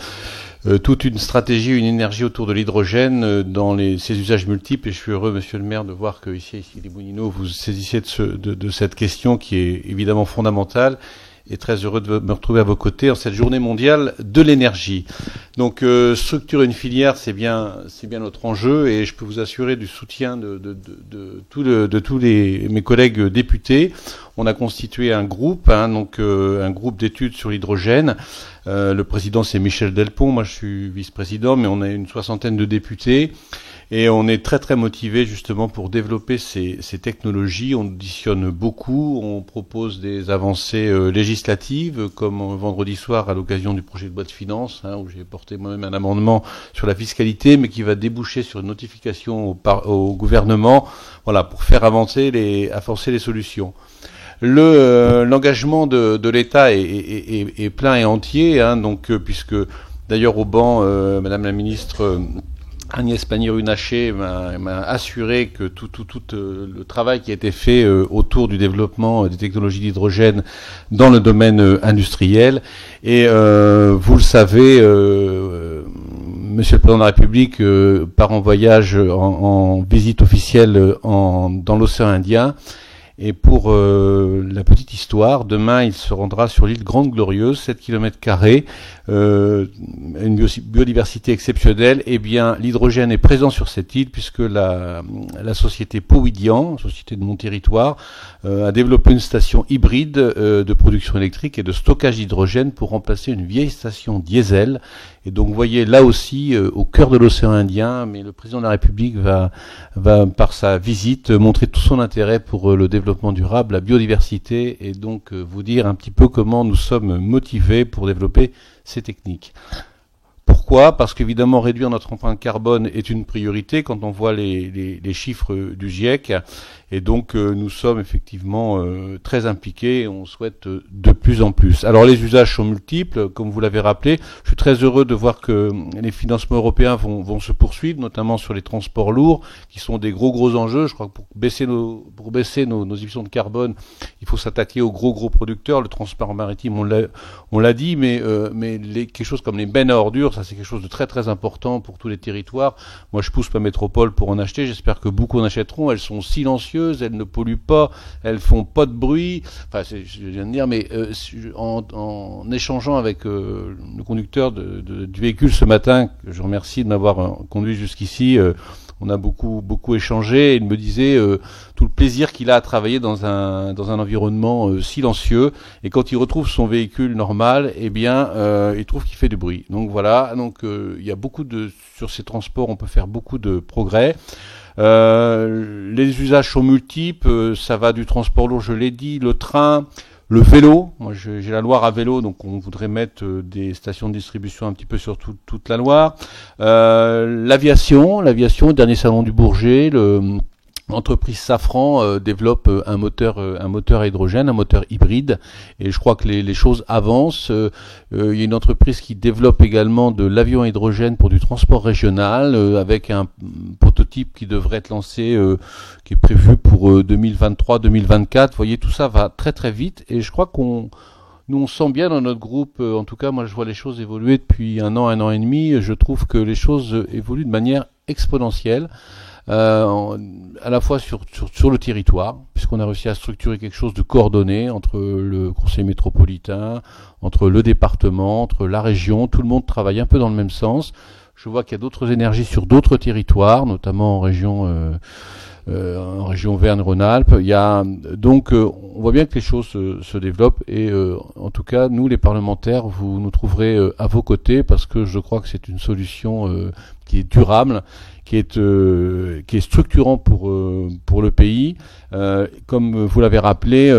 toute une stratégie, une énergie autour de l'hydrogène dans ses usages multiples. Et je suis heureux, Monsieur le maire, de voir que ici les Moulineaux, vous saisissez de cette question qui est évidemment fondamentale et très heureux de me retrouver à vos côtés en cette journée mondiale de l'énergie. Donc, structurer une filière, c'est bien notre enjeu, et je peux vous assurer du soutien de tous mes collègues députés. On a constitué un groupe, un groupe d'études sur l'hydrogène. Le président, c'est Michel Delpont. Moi, je suis vice-président, mais on a une 60aine de députés. Et on est très très motivé justement pour développer ces technologies. On auditionne beaucoup, on propose des avancées législatives, comme vendredi soir à l'occasion du projet de loi de finances, où j'ai porté moi-même un amendement sur la fiscalité, mais qui va déboucher sur une notification au gouvernement, voilà, pour faire avancer les solutions. L'engagement de l'État est plein et entier, puisque d'ailleurs au banc, Madame la ministre Agnès Pannier-Runacher m'a assuré que tout le travail qui a été fait autour du développement des technologies d'hydrogène dans le domaine industriel. Et vous le savez, Monsieur le Président de la République part en voyage, en visite officielle dans l'océan Indien. Et pour la petite histoire, demain il se rendra sur l'île Grande Glorieuse, 7 km², une biodiversité exceptionnelle. Eh bien, l'hydrogène est présent sur cette île puisque la société Powidian, société de mon territoire, a développé une station hybride de production électrique et de stockage d'hydrogène pour remplacer une vieille station diesel. Et donc, vous voyez, là aussi, au cœur de l'océan Indien, mais le président de la République va par sa visite, montrer tout son intérêt pour le développement durable, la biodiversité, et donc vous dire un petit peu comment nous sommes motivés pour développer ces techniques. Pourquoi ? Parce qu'évidemment, réduire notre empreinte carbone est une priorité quand on voit les chiffres du GIEC. Et donc, nous sommes effectivement très impliqués et on souhaite de plus en plus. Alors, les usages sont multiples, comme vous l'avez rappelé. Je suis très heureux de voir que les financements européens vont se poursuivre, notamment sur les transports lourds, qui sont des gros enjeux. Je crois que pour baisser nos émissions de carbone, il faut s'attaquer aux gros producteurs. Le transport maritime, on l'a dit, mais quelque chose comme les bennes à ordures, ça c'est quelque chose de très très important pour tous les territoires. Moi, je pousse ma métropole pour en acheter. J'espère que beaucoup en achèteront. Elles sont silencieuses. Elles ne polluent pas, elles font pas de bruit. Enfin, je viens de dire, mais en échangeant avec le conducteur du véhicule ce matin, que je remercie de m'avoir conduit jusqu'ici, on a beaucoup échangé. Il me disait tout le plaisir qu'il a à travailler dans un environnement silencieux. Et quand il retrouve son véhicule normal, eh bien, il trouve qu'il fait du bruit. Donc voilà. Donc il y a sur ces transports, on peut faire beaucoup de progrès. Les usages sont multiples, ça va du transport lourd, je l'ai dit, le train, le vélo. Moi, j'ai la Loire à vélo, donc on voudrait mettre des stations de distribution un petit peu sur toute la Loire. L'aviation, dernier salon du Bourget, l'entreprise Safran développe un moteur à hydrogène, un moteur hybride, et je crois que les choses avancent. Il y a une entreprise qui développe également de l'avion à hydrogène pour du transport régional, avec un prototype qui devrait être lancé, qui est prévu pour 2023-2024. Vous voyez, tout ça va très très vite, et je crois qu'on sent bien dans notre groupe, en tout cas moi je vois les choses évoluer depuis un an et demi. Je trouve que les choses évoluent de manière exponentielle. À la fois sur le territoire, puisqu'on a réussi à structurer quelque chose de coordonné entre le conseil métropolitain, entre le département, entre la région. Tout le monde travaille un peu dans le même sens. Je vois qu'il y a d'autres énergies sur d'autres territoires, notamment en région Auvergne-Rhône-Alpes. On voit bien que les choses se développent, et en tout cas, nous les parlementaires, vous nous trouverez à vos côtés, parce que je crois que c'est une solution qui est durable, qui est structurant pour le pays. Comme vous l'avez rappelé,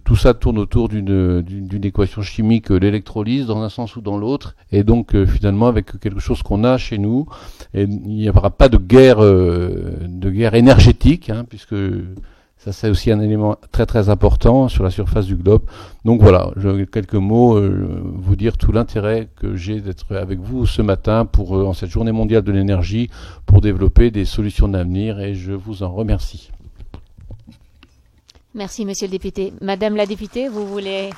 tout ça tourne autour d'une équation chimique, l'électrolyse, dans un sens ou dans l'autre, et donc finalement avec quelque chose qu'on a chez nous, et il n'y aura pas de guerre énergétique, puisque ça c'est aussi un élément très très important sur la surface du globe. Donc voilà, quelques mots, vous dire tout l'intérêt que j'ai d'être avec vous ce matin en cette journée mondiale de l'énergie, pour développer des solutions d'avenir, et je vous en remercie. Merci, monsieur le député. Madame la députée, vous voulez...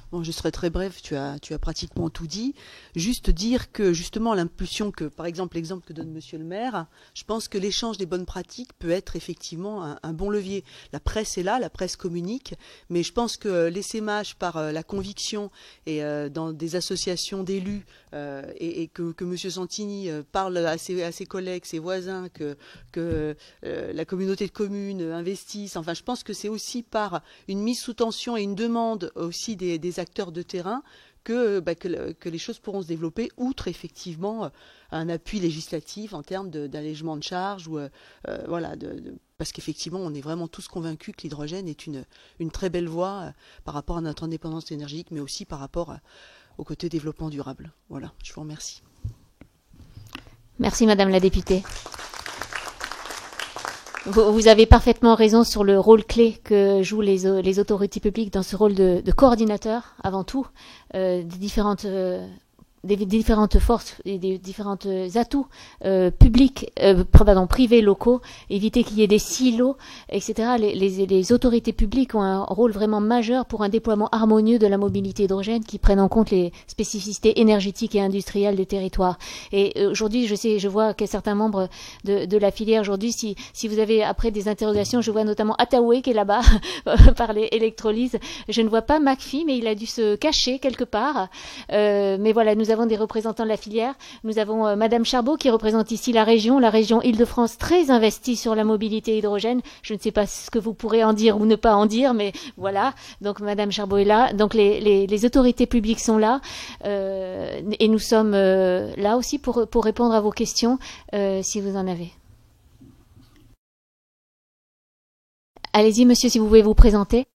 Bon, je serai très bref, tu as pratiquement tout dit. Juste dire que justement l'impulsion que, par exemple, l'exemple que donne Monsieur le maire, je pense que l'échange des bonnes pratiques peut être effectivement un bon levier. La presse est là, la presse communique, mais je pense que l'essaimage par la conviction et dans des associations d'élus et que Monsieur Santini parle à ses collègues, ses voisins, que la communauté de communes investisse. Enfin, je pense que c'est aussi par une mise sous tension et une demande aussi des acteurs de terrain que les choses pourront se développer, outre effectivement un appui législatif en termes d'allègement de charges. Parce qu'effectivement, on est vraiment tous convaincus que l'hydrogène est une très belle voie par rapport à notre indépendance énergétique, mais aussi par rapport au côté développement durable. Voilà, je vous remercie. Merci Madame la députée. Vous avez parfaitement raison sur le rôle clé que jouent les autorités publiques dans ce rôle de coordinateur, avant tout, des différentes forces et des différents atouts publics, privés, locaux, éviter qu'il y ait des silos, etc. Les autorités publiques ont un rôle vraiment majeur pour un déploiement harmonieux de la mobilité hydrogène qui prenne en compte les spécificités énergétiques et industrielles des territoires. Et aujourd'hui, je vois que certains membres de la filière aujourd'hui, si vous avez après des interrogations, je vois notamment Ataoué qui est là-bas par les électrolyses. Je ne vois pas McPhy, mais il a dû se cacher quelque part. Mais voilà, nous avons des représentants de la filière. Nous avons Madame Charbot qui représente ici la région Île-de-France très investie sur la mobilité hydrogène. Je ne sais pas ce que vous pourrez en dire ou ne pas en dire, mais voilà. Donc Madame Charbot est là. Donc les autorités publiques sont là. Et nous sommes là aussi pour répondre à vos questions si vous en avez. Allez-y, monsieur, si vous pouvez vous présenter.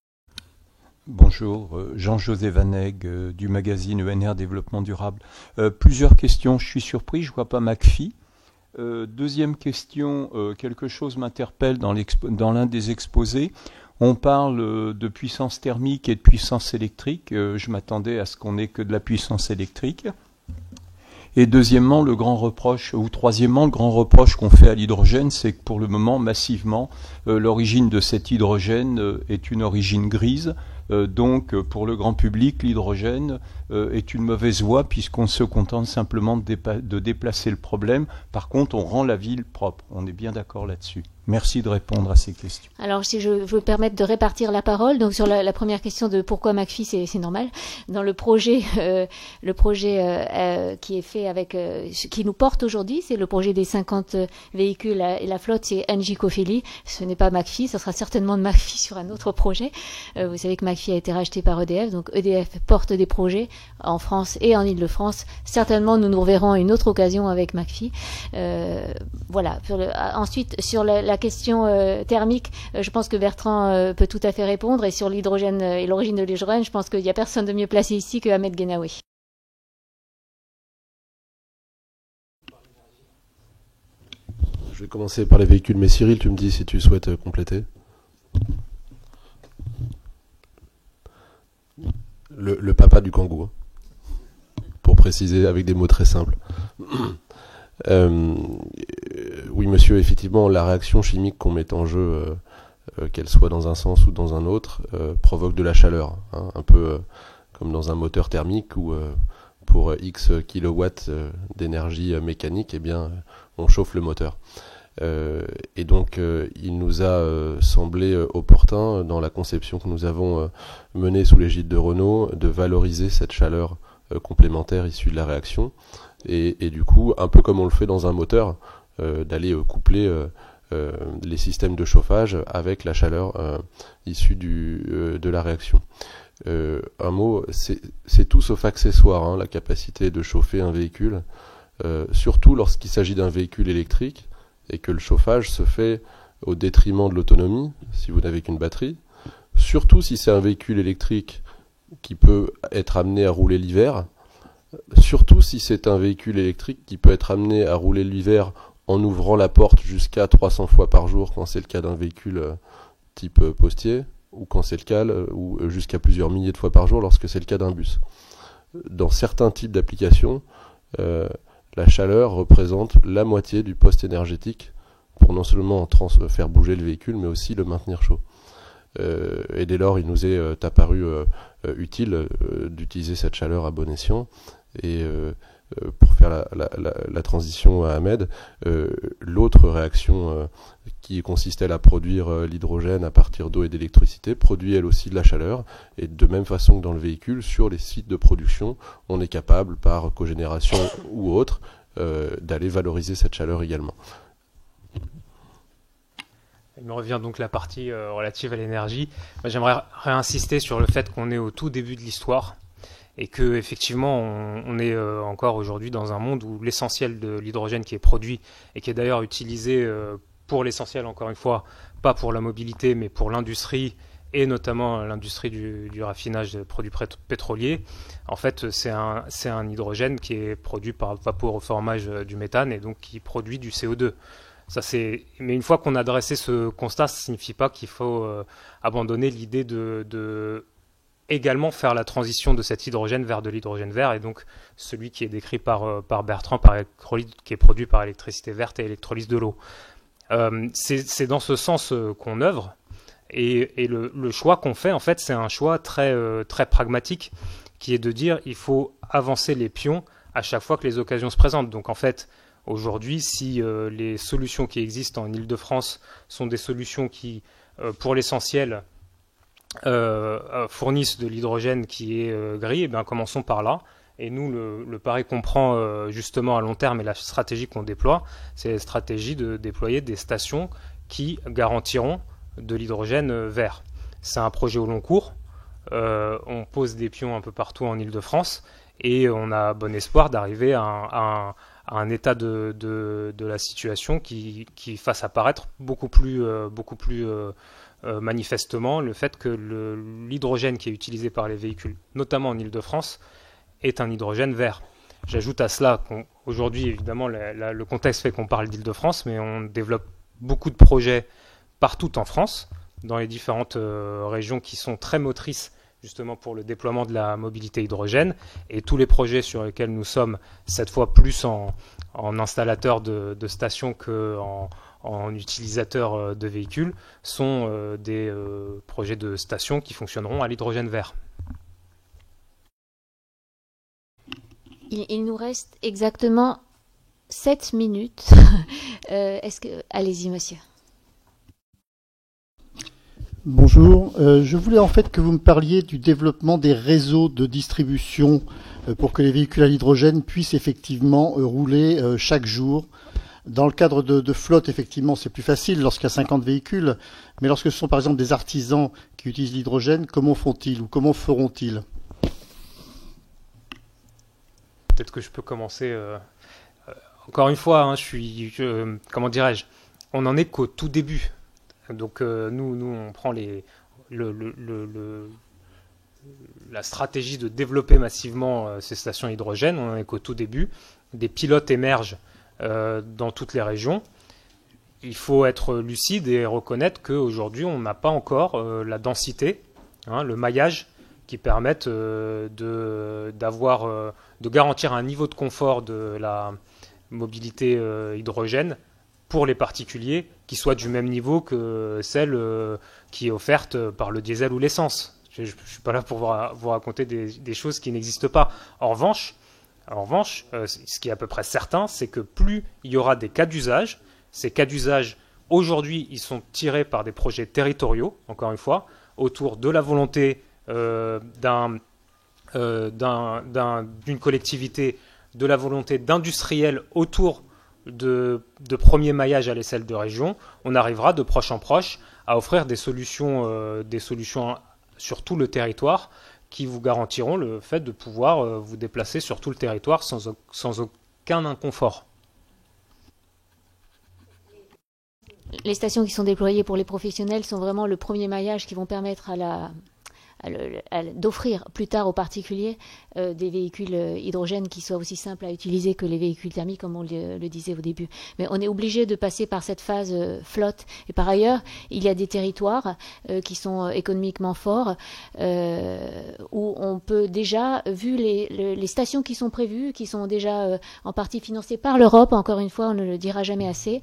Bonjour, Jean-José Vaneg du magazine ENR Développement Durable. Plusieurs questions, je suis surpris, je ne vois pas McPhy. Deuxième question, quelque chose m'interpelle dans l'un des exposés. On parle de puissance thermique et de puissance électrique. Je m'attendais à ce qu'on ait que de la puissance électrique. Et deuxièmement, troisièmement, le grand reproche qu'on fait à l'hydrogène, c'est que pour le moment, massivement, l'origine de cet hydrogène est une origine grise. Donc, pour le grand public, l'hydrogène est une mauvaise voie puisqu'on se contente simplement de déplacer le problème. Par contre, on rend la ville propre. On est bien d'accord là-dessus. Merci de répondre à ces questions. Alors, si je veux me permettre de répartir la parole, donc sur la première question de pourquoi McPhy, c'est normal. Dans le projet qui est fait avec, qui nous porte aujourd'hui, c'est le projet des 50 véhicules et la flotte, c'est Engie Cofeli. Ce n'est pas McPhy, ce sera certainement de McPhy sur un autre projet. Vous savez que McPhy a été racheté par EDF, donc EDF porte des projets en France et en Île-de-France. Certainement, nous reverrons à une autre occasion avec McPhy. Voilà. Ensuite, sur la question thermique, je pense que Bertrand peut tout à fait répondre. Et sur l'hydrogène et l'origine de l'hydrogène, je pense qu'il n'y a personne de mieux placé ici que Ahmed Genaoui. Je vais commencer par les véhicules, mais Cyril, tu me dis si tu souhaites compléter. Le papa du Kangoo, pour préciser avec des mots très simples. Oui, monsieur, effectivement, la réaction chimique qu'on met en jeu, qu'elle soit dans un sens ou dans un autre, provoque de la chaleur, hein, un peu comme dans un moteur thermique où pour X kilowatts d'énergie mécanique, eh bien, on chauffe le moteur. Et donc, il nous a semblé opportun, dans la conception que nous avons menée sous l'égide de Renault, de valoriser cette chaleur complémentaire issue de la réaction. Et du coup, un peu comme on le fait dans un moteur, d'aller coupler les systèmes de chauffage avec la chaleur issue de la réaction. Un mot, c'est tout sauf accessoire, hein, la capacité de chauffer un véhicule, surtout lorsqu'il s'agit d'un véhicule électrique et que le chauffage se fait au détriment de l'autonomie, si vous n'avez qu'une batterie, surtout si c'est un véhicule électrique qui peut être amené à rouler l'hiver, surtout si c'est un véhicule électrique qui peut être amené à rouler l'hiver en ouvrant la porte jusqu'à 300 fois par jour quand c'est le cas d'un véhicule type postier, ou quand c'est le cas, ou jusqu'à plusieurs milliers de fois par jour lorsque c'est le cas d'un bus. Dans certains types d'applications, la chaleur représente la moitié du poste énergétique pour non seulement faire bouger le véhicule, mais aussi le maintenir chaud. Et dès lors, il nous est apparu utile d'utiliser cette chaleur à bon escient. Et pour faire la transition à Ahmed, l'autre réaction qui consiste à produire l'hydrogène à partir d'eau et d'électricité produit elle aussi de la chaleur, et de même façon que dans le véhicule, sur les sites de production, on est capable, par cogénération ou autre, d'aller valoriser cette chaleur également. Il me revient donc la partie relative à l'énergie. J'aimerais réinsister sur le fait qu'on est au tout début de l'histoire, et que effectivement on est encore aujourd'hui dans un monde où l'essentiel de l'hydrogène qui est produit, et qui est d'ailleurs utilisé pour l'essentiel, encore une fois, pas pour la mobilité mais pour l'industrie, et notamment l'industrie du raffinage de produits pétroliers, en fait c'est un hydrogène qui est produit par vaporeformage du méthane, et donc qui produit du CO2. Mais une fois qu'on a dressé ce constat, ça ne signifie pas qu'il faut abandonner l'idée de également faire la transition de cet hydrogène vers de l'hydrogène vert, et donc celui qui est décrit par Bertrand, qui est produit par électricité verte et électrolyse de l'eau. C'est dans ce sens qu'on œuvre, et le choix qu'on fait, en fait, c'est un choix très pragmatique, qui est de dire il faut avancer les pions à chaque fois que les occasions se présentent. Donc en fait, aujourd'hui, si les solutions qui existent en Île-de-France sont des solutions qui, pour l'essentiel, fournissent de l'hydrogène qui est gris, et bien commençons par là. Et nous, le pari qu'on prend justement à long terme, et la stratégie qu'on déploie, c'est la stratégie de déployer des stations qui garantiront de l'hydrogène vert. C'est un projet au long cours. On pose des pions un peu partout en Île-de-France, et on a bon espoir d'arriver à un état de la situation qui fasse apparaître beaucoup plus manifestement le fait que l'hydrogène qui est utilisé par les véhicules, notamment en Île-de-France, est un hydrogène vert. J'ajoute à cela qu'aujourd'hui, évidemment, le contexte fait qu'on parle d'Île-de-France, mais on développe beaucoup de projets partout en France, dans les différentes régions qui sont très motrices justement pour le déploiement de la mobilité hydrogène, et tous les projets sur lesquels nous sommes, cette fois plus en installateur de stations qu'en utilisateur de véhicules, sont des projets de stations qui fonctionneront à l'hydrogène vert. Il nous reste exactement 7 minutes. Allez-y, monsieur. Bonjour, je voulais en fait que vous me parliez du développement des réseaux de distribution pour que les véhicules à l'hydrogène puissent effectivement rouler chaque jour. Dans le cadre de flotte, effectivement, c'est plus facile lorsqu'il y a 50 véhicules, mais lorsque ce sont par exemple des artisans qui utilisent l'hydrogène, comment font-ils ou comment feront-ils? Peut-être que je peux commencer. Encore une fois, hein, comment dirais-je, on n'en est qu'au tout début. Donc nous on prend la stratégie de développer massivement ces stations hydrogène. On n'en est qu'au tout début. Des pilotes émergent dans toutes les régions. Il faut être lucide et reconnaître qu'aujourd'hui on n'a pas encore la densité, le maillage qui permettent de garantir un niveau de confort de la mobilité hydrogène pour les particuliers qui soit du même niveau que celle qui est offerte par le diesel ou l'essence. Je ne suis pas là pour vous raconter des choses qui n'existent pas. En revanche, ce qui est à peu près certain, c'est que plus il y aura des cas d'usage, ces cas d'usage, aujourd'hui, ils sont tirés par des projets territoriaux, encore une fois, autour de la volonté d'une collectivité, de la volonté d'industriels autour de premier maillage à l'échelle de région. On arrivera de proche en proche à offrir des solutions sur tout le territoire qui vous garantiront le fait de pouvoir vous déplacer sur tout le territoire sans aucun inconfort. Les stations qui sont déployées pour les professionnels sont vraiment le premier maillage qui vont permettre à d'offrir plus tard aux particuliers des véhicules hydrogène qui soient aussi simples à utiliser que les véhicules thermiques, comme on le disait au début. Mais on est obligé de passer par cette phase flotte. Et par ailleurs, il y a des territoires qui sont économiquement forts, où on peut déjà, vu les stations qui sont prévues, qui sont déjà en partie financées par l'Europe, encore une fois, on ne le dira jamais assez,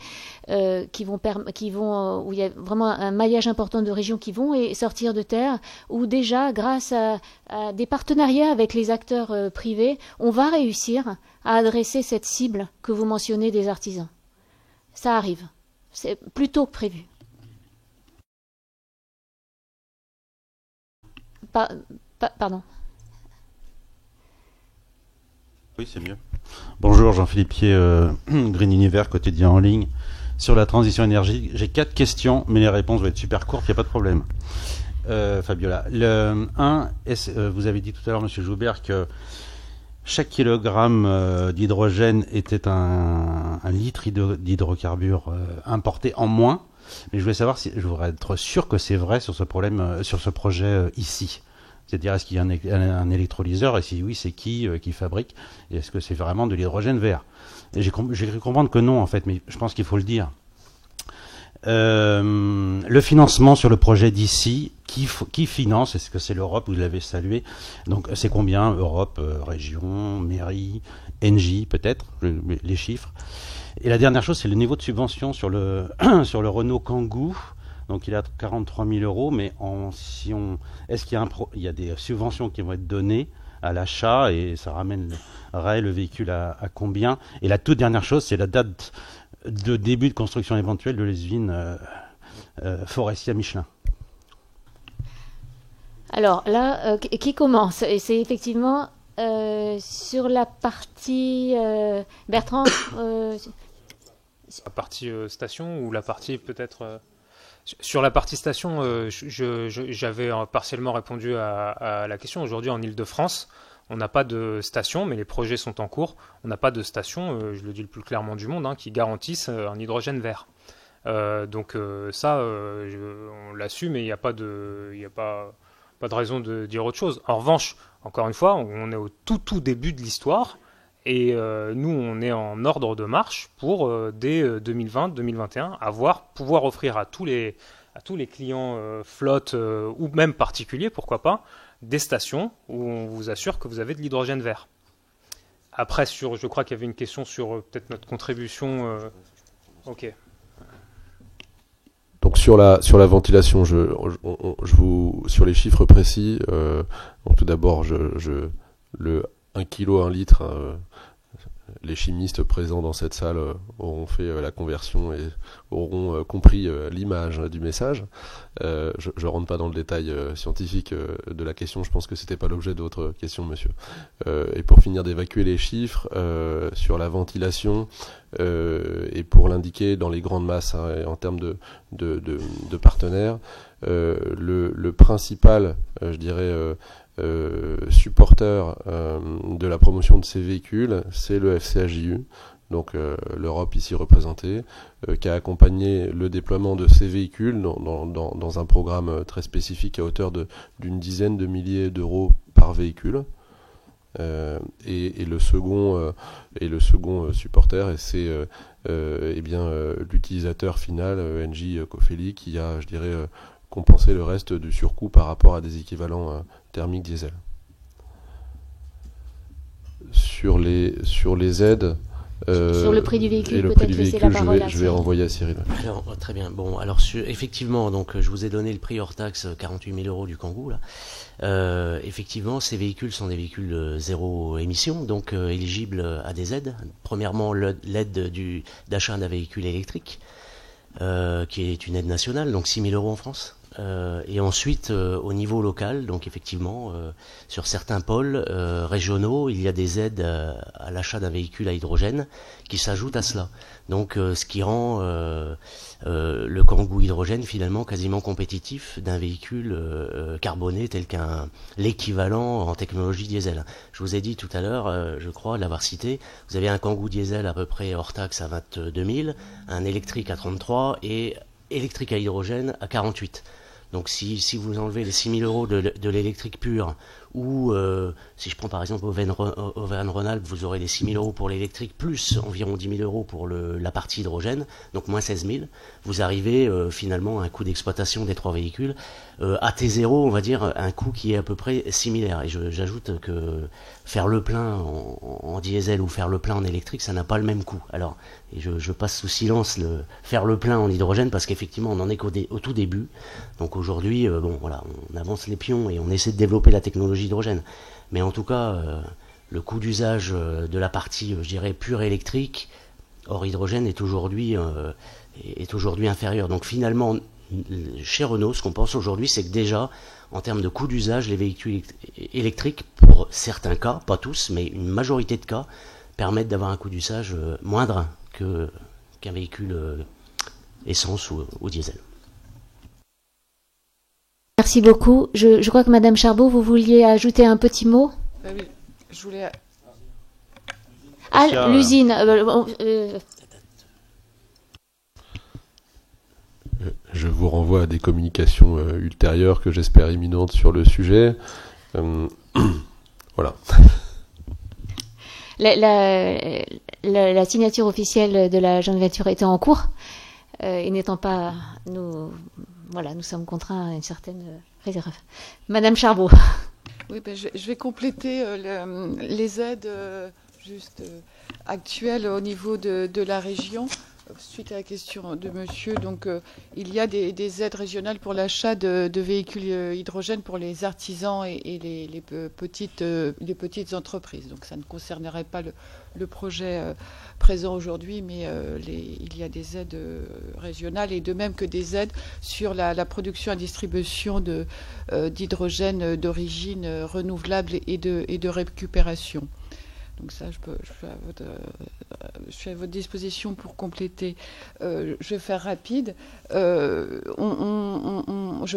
où il y a vraiment un maillage important de régions qui vont sortir de terre, où déjà, grâce à des partenariats avec les acteurs privés, on va réussir à adresser cette cible que vous mentionnez des artisans. Ça arrive. C'est plus tôt que prévu. Pardon. Oui, c'est mieux. Bonjour, Jean-Philippe Pied, Green Univers, quotidien en ligne. Sur la transition énergétique, j'ai 4 questions, mais les réponses vont être super courtes, il n'y a pas de problème. Fabiola, vous avez dit tout à l'heure, Monsieur Joubert, que chaque kilogramme d'hydrogène était un litre d'hydrocarbures importé en moins. Mais je voulais savoir je voudrais être sûr que c'est vrai sur ce projet ici. C'est-à-dire, est-ce qu'il y a un électrolyseur, et si oui, c'est qui fabrique, et est-ce que c'est vraiment de l'hydrogène vert? Et j'ai cru comprendre que non, en fait, mais je pense qu'il faut le dire. Le financement sur le projet d'ici, qui finance? Est-ce que c'est l'Europe? Vous l'avez salué. Donc c'est combien? Europe, région, mairie, Engie peut-être, les chiffres. Et la dernière chose, c'est le niveau de subvention sur le Renault Kangoo. Donc il est à 43 000 euros, mais est-ce qu'il y a des subventions qui vont être données à l'achat, et ça ramènerait le véhicule à combien? Et la toute dernière chose, c'est la date de début de construction éventuelle de l'usine Forestia Michelin. Alors là, qui commence? Et c'est effectivement sur la partie Bertrand. La partie station ou la partie peut-être. Sur la partie station, j'avais partiellement répondu à la question. Aujourd'hui, en Ile-de-France, on n'a pas de station, mais les projets sont en cours. On n'a pas de station, je le dis le plus clairement du monde, qui garantissent un hydrogène vert. Donc ça, on l'assume et il n'y a pas de raison de dire autre chose. En revanche, encore une fois, on est au tout début de l'histoire. Et nous, on est en ordre de marche pour, dès 2020-2021, pouvoir offrir à tous les clients flottes ou même particuliers, pourquoi pas, des stations où on vous assure que vous avez de l'hydrogène vert. Après, je crois qu'il y avait une question sur peut-être notre contribution. Ok. Donc sur la ventilation, sur les chiffres précis, donc tout d'abord, le 1 kg, 1 litre, les chimistes présents dans cette salle auront fait la conversion et auront compris l'image du message. Je rentre pas dans le détail scientifique de la question, je pense que c'était pas l'objet de votre question, monsieur. Et pour finir d'évacuer les chiffres, sur la ventilation, et pour l'indiquer dans les grandes masses, en termes de partenaires, le principal, je dirais, supporteur de la promotion de ces véhicules, c'est le FCAJU, donc l'Europe ici représentée, qui a accompagné le déploiement de ces véhicules dans un programme très spécifique à hauteur d'une dizaine de milliers d'euros par véhicule. Et le second supporter, c'est l'utilisateur final, Engie Cofeli, qui a, je dirais, compensé le reste du surcoût par rapport à des équivalents thermiques diesel. Sur les aides, sur le prix du véhicule, et le prix du véhicule, je vais renvoyer à Cyril. Alors, très bien. Bon, alors effectivement, donc je vous ai donné le prix hors taxe 48 000 euros du Kangoo là. Effectivement, ces véhicules sont des véhicules zéro émission, donc éligibles à des aides. Premièrement, l'aide d'achat d'un véhicule électrique, qui est une aide nationale, donc 6 000 euros en France. Et ensuite, au niveau local, donc effectivement, sur certains pôles régionaux, il y a des aides à l'achat d'un véhicule à hydrogène qui s'ajoutent à cela. Donc, ce qui rend le Kangoo hydrogène finalement quasiment compétitif d'un véhicule carboné tel qu'un l'équivalent en technologie diesel. Je vous ai dit tout à l'heure, je crois l'avoir cité, vous avez un Kangoo diesel à peu près hors taxe à 22 000, un électrique à 33 et électrique à hydrogène à 48. Donc si vous enlevez les 6 000 euros de l'électrique pure, ou si je prends par exemple Auvergne-Rhône-Alpes, vous aurez les 6 000 euros pour l'électrique, plus environ 10 000 euros pour la partie hydrogène, donc moins 16 000, vous arrivez finalement à un coût d'exploitation des 3 véhicules, à T0, on va dire, un coût qui est à peu près similaire. Et j'ajoute que faire le plein en diesel ou faire le plein en électrique, ça n'a pas le même coût. Alors, et je passe sous silence faire le plein en hydrogène, parce qu'effectivement, on en est qu'au tout début. Donc aujourd'hui, bon, voilà, on avance les pions et on essaie de développer la technologie hydrogène. Mais en tout cas, le coût d'usage de la partie, je dirais, pure électrique, hors hydrogène, est aujourd'hui inférieur. Donc finalement, chez Renault, ce qu'on pense aujourd'hui, c'est que déjà, en termes de coût d'usage, les véhicules électriques, pour certains cas, pas tous, mais une majorité de cas, permettent d'avoir un coût d'usage moindre qu'un véhicule essence ou diesel. Merci beaucoup. Je crois que Madame Charbot, vous vouliez ajouter un petit mot ? Oui, je voulais... Ah, l'usine. Je vous renvoie à des communications ultérieures que j'espère imminentes sur le sujet. Voilà. La signature officielle de la joint venture était en cours, et n'étant pas... Nous sommes contraints à une certaine réserve. Madame Charbot. Oui, je vais compléter les aides actuelles au niveau de la région. Suite à la question de monsieur, donc il y a des aides régionales pour l'achat de véhicules hydrogène pour les artisans et les petites entreprises. Donc ça ne concernerait pas le projet présent aujourd'hui, mais il y a des aides régionales, et de même que des aides sur la production et distribution d'hydrogène d'origine renouvelable et de récupération. Donc ça, je suis à votre disposition pour compléter. Je vais faire rapide. Je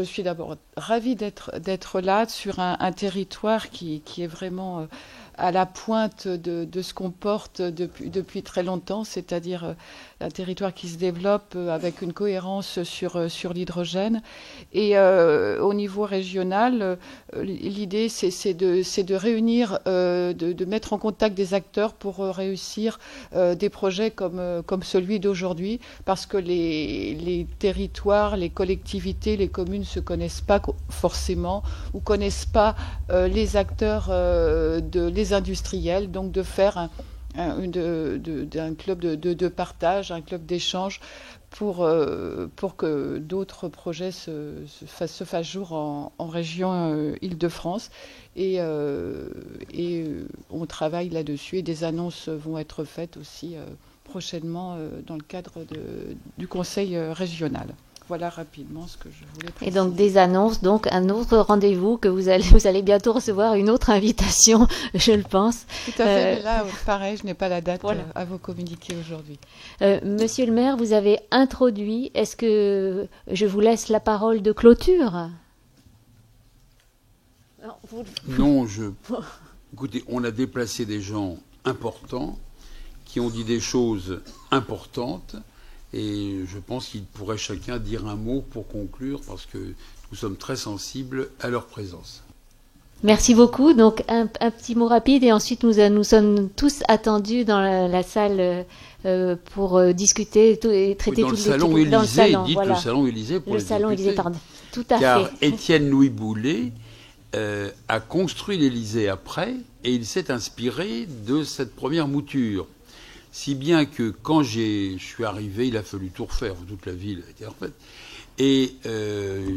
suis d'abord ravie d'être là sur un territoire qui est vraiment à la pointe de ce qu'on porte depuis très longtemps, c'est-à-dire un territoire qui se développe avec une cohérence sur l'hydrogène. Et au niveau régional, l'idée, c'est de réunir, de mettre en contact des acteurs pour réussir des projets comme celui d'aujourd'hui, parce que les territoires, les collectivités, les communes ne se connaissent pas forcément, ou connaissent pas les acteurs, les industriels, donc de faire un club de partage, un club d'échange pour que d'autres projets se fassent jour en région Île-de-France. Et on travaille là-dessus, et des annonces vont être faites aussi prochainement dans le cadre du conseil régional. Voilà rapidement ce que je voulais préciser. Et donc des annonces, donc un autre rendez-vous que vous allez bientôt recevoir, une autre invitation, je le pense. Tout à fait, mais là, pareil, je n'ai pas la date à vous communiquer aujourd'hui. Monsieur le maire, vous avez introduit, est-ce que je vous laisse la parole de clôture ? Non, écoutez, on a déplacé des gens importants qui ont dit des choses importantes. Et je pense qu'ils pourraient chacun dire un mot pour conclure, parce que nous sommes très sensibles à leur présence. Merci beaucoup. Donc un petit mot rapide, et ensuite nous sommes tous attendus dans la salle pour discuter et traiter dans le salon Élysée, le salon Élysée pour le les salon députés. Élysée, pardon. Tout à Car fait. Étienne Louis Boulet a construit l'Élysée après, et il s'est inspiré de cette première mouture. Si bien que quand je suis arrivé, il a fallu tout refaire, toute la ville a été refaite. Et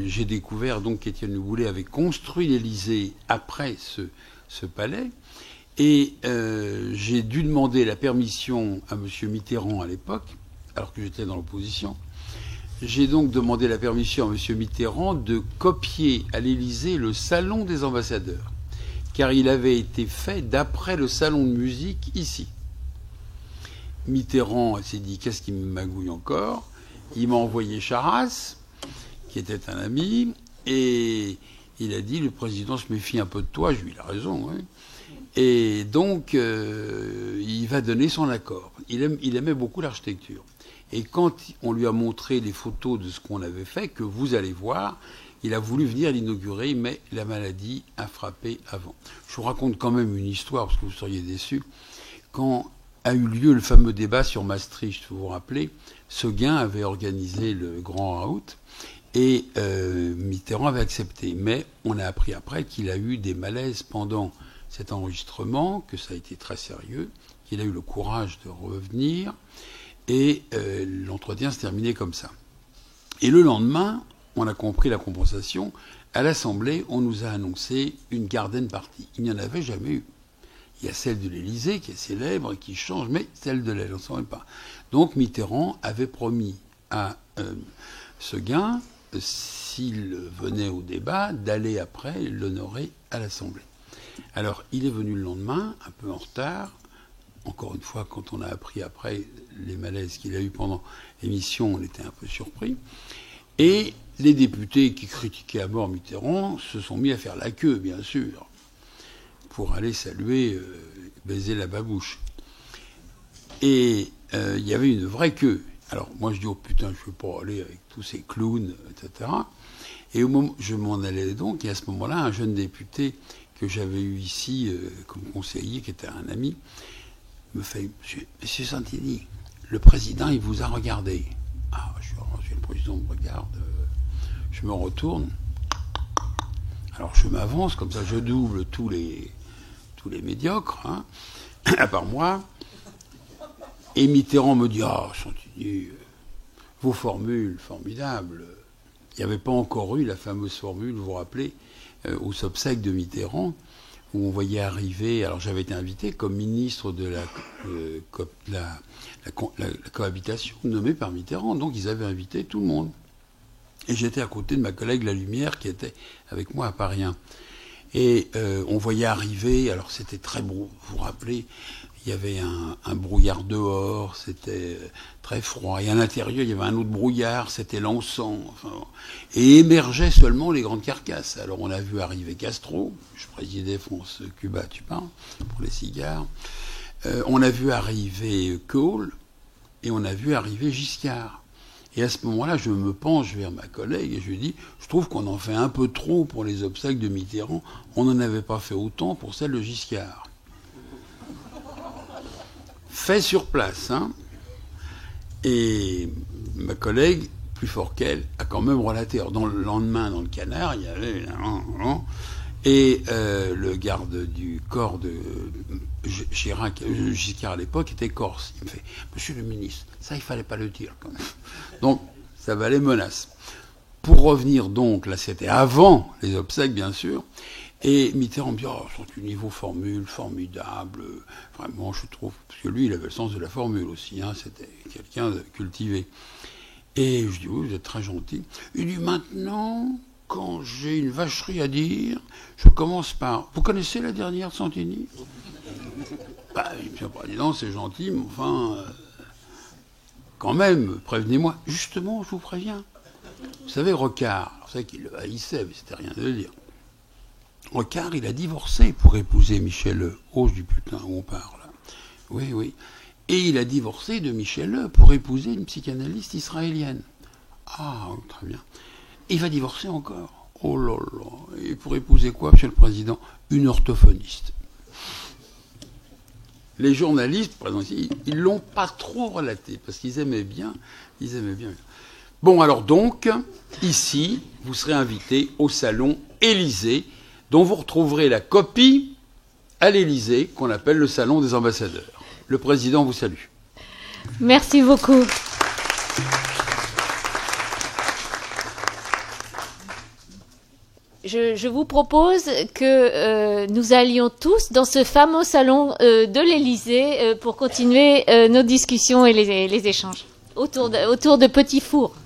j'ai découvert donc qu'Étienne Le Boulet avait construit l'Élysée après ce palais. Et j'ai dû demander la permission à M. Mitterrand à l'époque, alors que j'étais dans l'opposition. J'ai donc demandé la permission à M. Mitterrand de copier à l'Élysée le salon des ambassadeurs, car il avait été fait d'après le salon de musique ici. Mitterrand s'est dit, qu'est-ce qui me magouille encore ? Il m'a envoyé Charras, qui était un ami, et il a dit, le président se méfie un peu de toi. Je lui ai dit, il a raison. Hein. Et donc, il va donner son accord. Il aimait beaucoup l'architecture. Et quand on lui a montré les photos de ce qu'on avait fait, que vous allez voir, Il a voulu venir l'inaugurer, mais la maladie a frappé avant. Je vous raconte quand même une histoire, parce que vous seriez déçus. Quand a eu lieu le fameux débat sur Maastricht, vous vous rappelez, Seguin avait organisé le grand raout, et Mitterrand avait accepté. Mais on a appris après qu'il a eu des malaises pendant cet enregistrement, que ça a été très sérieux, qu'il a eu le courage de revenir, et l'entretien se terminait comme ça. Et le lendemain, on a compris la compensation. À l'Assemblée, on nous a annoncé une garden party. Il n'y en avait jamais eu. Il y a celle de l'Élysée qui est célèbre et qui change, mais celle de l'aile, on ne s'en même pas. Donc Mitterrand avait promis à Seguin, s'il venait au débat, d'aller après l'honorer à l'Assemblée. Alors, il est venu le lendemain, un peu en retard. Encore une fois, quand on a appris après les malaises qu'il a eu pendant l'émission, on était un peu surpris. Et les députés qui critiquaient à mort Mitterrand se sont mis à faire la queue, bien sûr, pour aller saluer, baiser la babouche. Et il y avait une vraie queue. Alors moi je dis, oh putain, je ne veux pas aller avec tous ces clowns, etc. Et au moment, je m'en allais donc, et à ce moment-là, un jeune député que j'avais eu ici comme conseiller, qui était un ami, me fait, Monsieur Santini, le président, il vous a regardé. Ah, le président me regarde, je me retourne. Alors je m'avance, comme ça je double tous les médiocres, hein, à part moi. Et Mitterrand me dit, ah, Santini, vos formules formidables. Il n'y avait pas encore eu la fameuse formule, vous vous rappelez, aux obsèques de Mitterrand, où on voyait arriver, alors j'avais été invité comme ministre de la cohabitation, nommé par Mitterrand, donc ils avaient invité tout le monde. Et j'étais à côté de ma collègue La Lumière, qui était avec moi à Paris 1. Et on voyait arriver, alors c'était très beau, vous vous rappelez, il y avait un brouillard dehors, c'était très froid. Et à l'intérieur, il y avait un autre brouillard, c'était l'encens. Enfin, et émergeaient seulement les grandes carcasses. Alors on a vu arriver Castro, je présidais France Cuba, tu parles, pour les cigares. On a vu arriver Kohl, et on a vu arriver Giscard. Et à ce moment-là, je me penche vers ma collègue et je lui dis, je trouve qu'on en fait un peu trop pour les obsèques de Mitterrand. On n'en avait pas fait autant pour celles de Giscard. Fait sur place, hein. Et ma collègue, plus fort qu'elle, a quand même relaté. Alors, dans le lendemain, dans le Canard, il y avait... Et le garde du corps de Giscard à l'époque était corse. Il me fait, Monsieur le ministre, ça, il ne fallait pas le dire quand même. Donc, ça valait menace. Pour revenir donc, là, c'était avant les obsèques, bien sûr. Et Mitterrand me dit, oh, c'est un niveau formule formidable. Vraiment, je trouve, parce que lui, il avait le sens de la formule aussi, hein, c'était quelqu'un de cultivé. Et je dis, oui, vous êtes très gentil. Il dit, maintenant, quand j'ai une vacherie à dire, je commence par, vous connaissez la dernière de Santini? Bah, Monsieur le Président, c'est gentil, mais enfin, quand même, prévenez-moi. Justement, je vous préviens. Vous savez, Rocard, vous savez qu'il le haïssait, mais c'était rien de le dire. Rocard, il a divorcé pour épouser Michel E. Hoche du putain où on parle. Oui, oui. Et il a divorcé de Michel E. pour épouser une psychanalyste israélienne. Ah, très bien. Il va divorcer encore. Oh là là. Et pour épouser quoi, Monsieur le Président? Une orthophoniste. Les journalistes, présents ici, ils l'ont pas trop relaté, parce qu'ils aimaient bien. Ils aimaient bien. Bon, alors donc, ici, vous serez invité au salon Élysée, dont vous retrouverez la copie à l'Élysée, qu'on appelle le salon des ambassadeurs. Le président vous salue. Merci beaucoup. Je vous propose que nous allions tous dans ce fameux salon de l'Élysée pour continuer nos discussions et les échanges autour de petits fours.